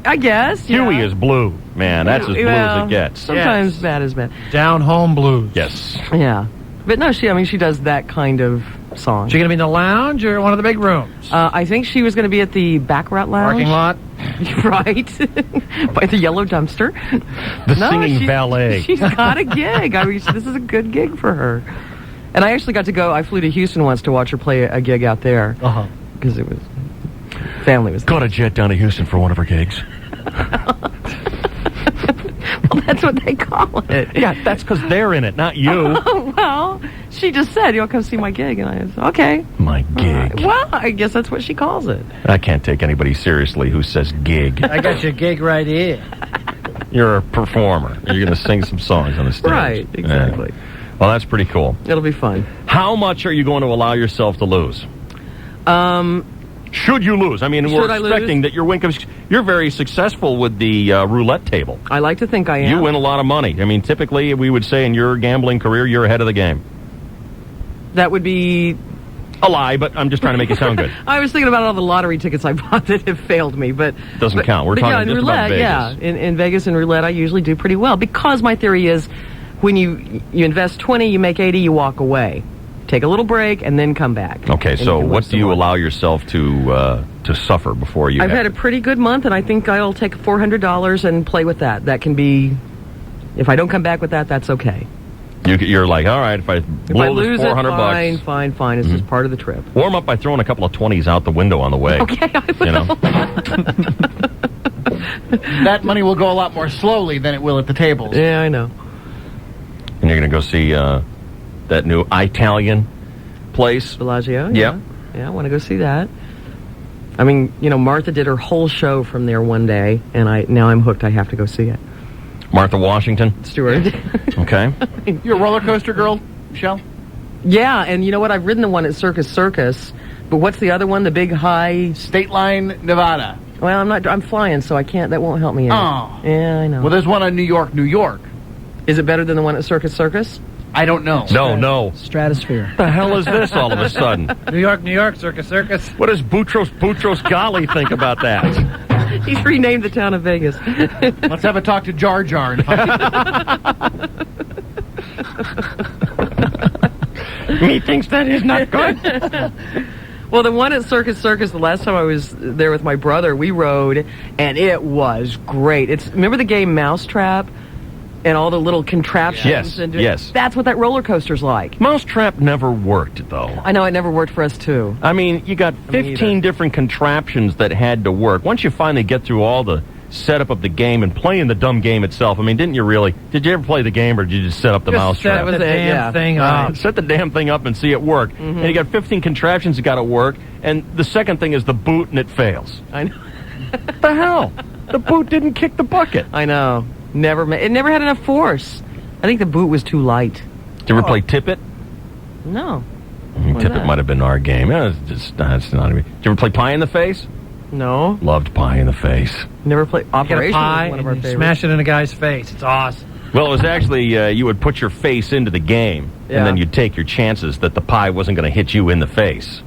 I guess. Huey is blue, man. That's as blue as it gets. Sometimes bad is bad. Down home blues. Yes. Yeah. But no, she does that kind of song. She going to be in the lounge or one of the big rooms? I think she was going to be at the Baccarat Lounge. Parking lot? Right. By the yellow dumpster. The singing ballet. She's got a gig. I mean, this is a good gig for her. And I actually got to go. I flew to Houston once to watch her play a gig out there. Because it was... Family was there. Got a jet down to Houston for one of her gigs. Well, that's what they call it. Yeah, that's because they're in it, not you. Well, she just said, "You'll come see my gig," and I said, "Okay." My gig. Well, I guess that's what she calls it. I can't take anybody seriously who says gig. I got your gig right here. You're a performer. You're going to sing some songs on the stage. Right, exactly. Yeah. Well, that's pretty cool. It'll be fun. How much are you going to allow yourself to lose? Should you lose? I mean, we're expecting that you're very successful with the roulette table. I like to think I am. You win a lot of money. I mean, typically we would say in your gambling career, you're ahead of the game. That would be A lie, but I'm just trying to make it sound good. I was thinking about all the lottery tickets I bought that have failed me, but Doesn't count. We're talking yeah, in just roulette, about Vegas. Yeah, in Vegas and roulette, I usually do pretty well because my theory is when you invest 20, you make 80, you walk away. Take a little break and then come back. Okay, And so you can what lose do you some more. allow yourself to suffer before you? I've had a pretty good month, and I think I'll take $400 and play with that. That can be, if I don't come back with that, that's okay. You're like, all right, if I If blow I lose this $400 it, fine, fine. It's just part of the trip. warm up by throwing a couple of 20s out the window on the way. Okay, I will. You know? That money will go a lot more slowly than it will at the tables. Yeah, I know. And you're going to go see that new Italian place. Bellagio? Yep. Yeah, I want to go see that. I mean, Martha did her whole show from there one day, and now I'm hooked. I have to go see it. Martha Washington. Stewart. Okay. You're a roller coaster girl, Michelle? Yeah, and you know what? I've ridden the one at Circus Circus, but what's the other one? The big high... State Line, Nevada. Well, I'm flying, so I can't. That won't help me any. Oh. Yeah, I know. Well, there's one on New York, New York. Is it better than the one at Circus Circus? I don't know. No. Stratosphere. What the hell is this all of a sudden? New York, Circus Circus. What does Boutros Ghali think about that? He's renamed the town of Vegas. Let's have a talk to Jar Jar. And He thinks that is not good. Well, the one at Circus Circus, the last time I was there with my brother, we rode, and it was great. Remember the game Mousetrap? And all the little contraptions. Yes, yes. That's what that roller coaster's like. Mousetrap never worked, though. I know, it never worked for us, too. I mean, you got 15 different contraptions that had to work. Once you finally get through all the setup of the game and playing the dumb game itself, I mean, did you ever play the game, or did you just set up the mousetrap? Set the damn thing up. Set the damn thing up and see it work. Mm-hmm. And you got 15 contraptions that got to work, and the second thing is the boot, and it fails. I know. What the hell? The boot didn't kick the bucket. I know. It never had enough force. I think the boot was too light. Did you ever play Tippet? No. Tippet might have been our game. It's not even. Did you ever play Pie in the Face? No. Loved Pie in the Face. Never played. You get a Operation pie was one of our and favorites. smash it in a guy's face. It's awesome. Well, it was actually, you would put your face into the game, Yeah. and then you'd take your chances that the pie wasn't going to hit you in the face.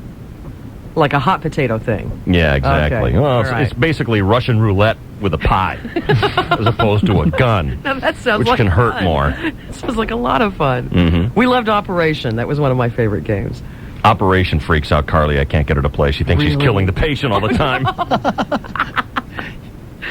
Like a hot potato thing. Yeah, exactly. Okay. Well, it's, All right. it's basically Russian roulette with a pie, as opposed to a gun, Now, that sounds which like can hurt fun. more. It sounds like a lot of fun. Mm-hmm. We loved Operation. That was one of my favorite games. Operation freaks out Carly. I can't get her to play. She thinks she's Really? killing the patient all the time.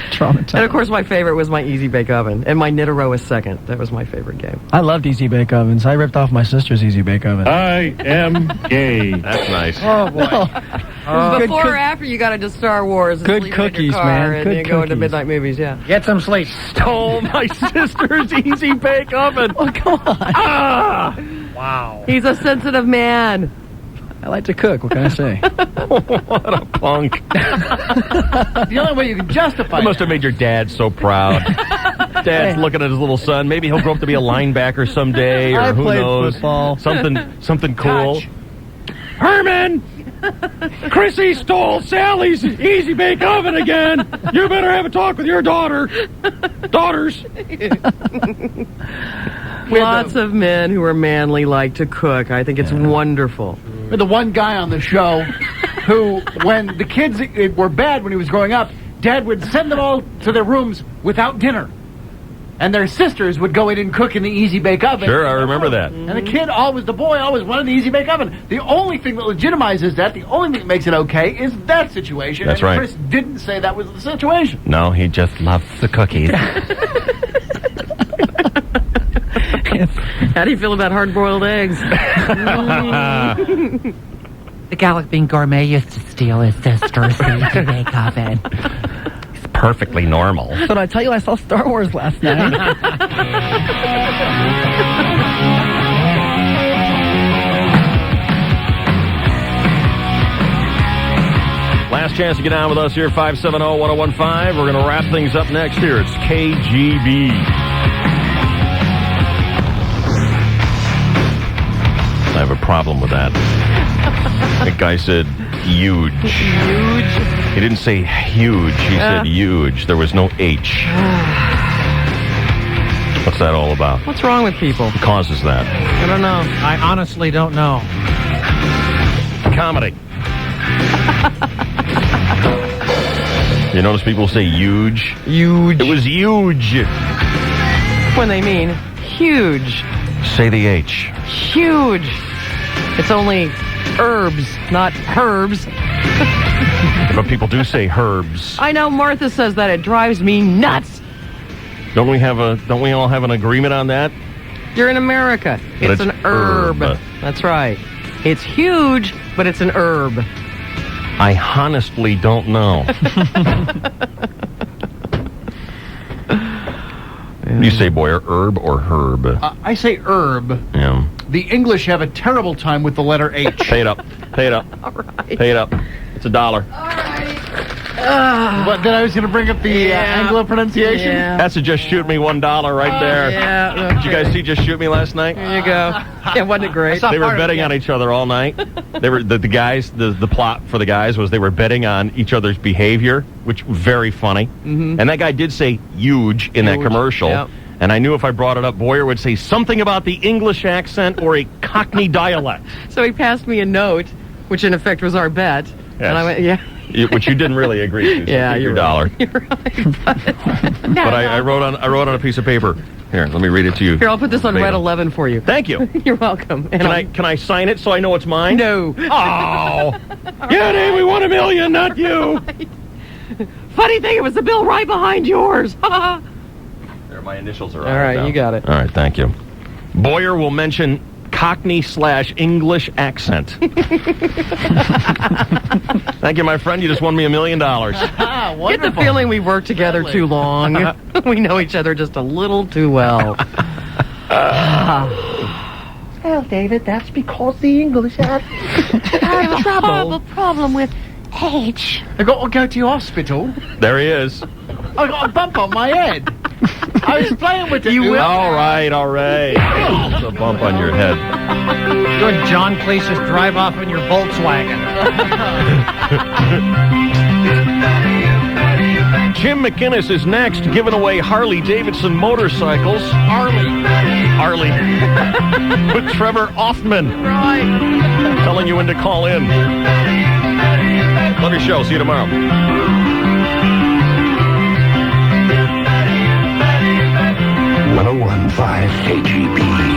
Traumatized. And of course, my favorite was my Easy Bake Oven and my Knit-A-Row a Second. That was my favorite game. I loved Easy Bake Ovens. I ripped off my sister's Easy Bake Oven. I am gay. That's nice. Oh, boy. Before or after you got into Star Wars, and Good sleep in your cookies, car man. and Good you go into cookies. midnight movies. Yeah. Get some sleep. Stole my sister's Easy Bake Oven. Oh, come on. Ah! Wow. He's a sensitive man. I like to cook. What can I say? What a punk. the only way you can justify That must have made your dad so proud. Dad's looking at his little son. Maybe he'll grow up to be a linebacker someday, or I who played knows. football. Something cool. Touch. Herman! Chrissy stole Sally's Easy Bake Oven again. You better have a talk with your daughters. Lots of men who are manly like to cook. I think it's wonderful. We're the one guy on the show who, when the kids were bad when he was growing up, Dad would send them all to their rooms without dinner. And their sisters would go in and cook in the Easy Bake Oven. Sure, I remember that. And the boy always wanted the Easy Bake Oven. The only thing that legitimizes that, the only thing that makes it okay, is that situation. That's and right. Chris didn't say that was the situation. No, he just loves the cookies. How do you feel about hard-boiled eggs? The Gallic Bean Gourmet used to steal his sister's Easy Bake Oven. It's perfectly normal. But I tell you, I saw Star Wars last night. Last chance to get on with us here, 570-1015. We're going to wrap things up next here. It's KGB. I have a problem with that. The guy said huge. Huge? He didn't say huge. He said huge. There was no H. What's that all about? What's wrong with people? What causes that? I don't know. I honestly don't know. comedy. You notice people say huge? Huge. It was huge. When they mean huge. Say the H. Huge. It's only herbs, not herbs. But people do say herbs. I know Martha says that. It drives me nuts. Don't we all have an agreement on that? You're in America. But It's an herb. That's right. It's huge, but it's an herb. I honestly don't know. You say, Boyer, herb or herb? I say herb. Yeah. The English have a terrible time with the letter H. Pay it up. Pay it up. All right. Pay it up. It's $1. But then I was going to bring up the Anglo pronunciation. Yeah. That's a just shoot me $1 right there. Yeah. Okay. Did you guys see Just Shoot Me last night? There you go. Yeah, wasn't it great? They were betting on each other all night. They were the guys. The plot for the guys was they were betting on each other's behavior, which very funny. Mm-hmm. And that guy did say huge in that commercial. Yep. And I knew if I brought it up, Boyer would say something about the English accent or a Cockney dialect. So he passed me a note, which in effect was our bet. Yes. And I went, yeah. Which you didn't really agree to. So Yeah, keep your you're $1. You're right. But I wrote on a piece of paper. Here, let me read it to you. Here, I'll put this on red 11 for you. Thank you. You're welcome. And Can I sign it so I know it's mine? No. Oh. Yeah, Dave, we won $1 million, not you. Funny thing, it was the bill right behind yours. There, my initials are on All right, now. you got it. All right, thank you. Boyer will mention Cockney/English accent. Thank you, my friend. You just won me $1 million. Get the feeling we've worked together too long. We know each other just a little too well. Well, David, that's because the English have a horrible problem with H. I got to go to your hospital. There he is. I got a bump on my head. I was playing with it. You will. All right. It's a bump on your head. Good, John. Please just drive off in your Volkswagen. Jim McInnes is next, giving away Harley-Davidson motorcycles. Harley. With Trevor Offman. Right. Telling you when to call in. Love your show. See you tomorrow. 101.5 KGB.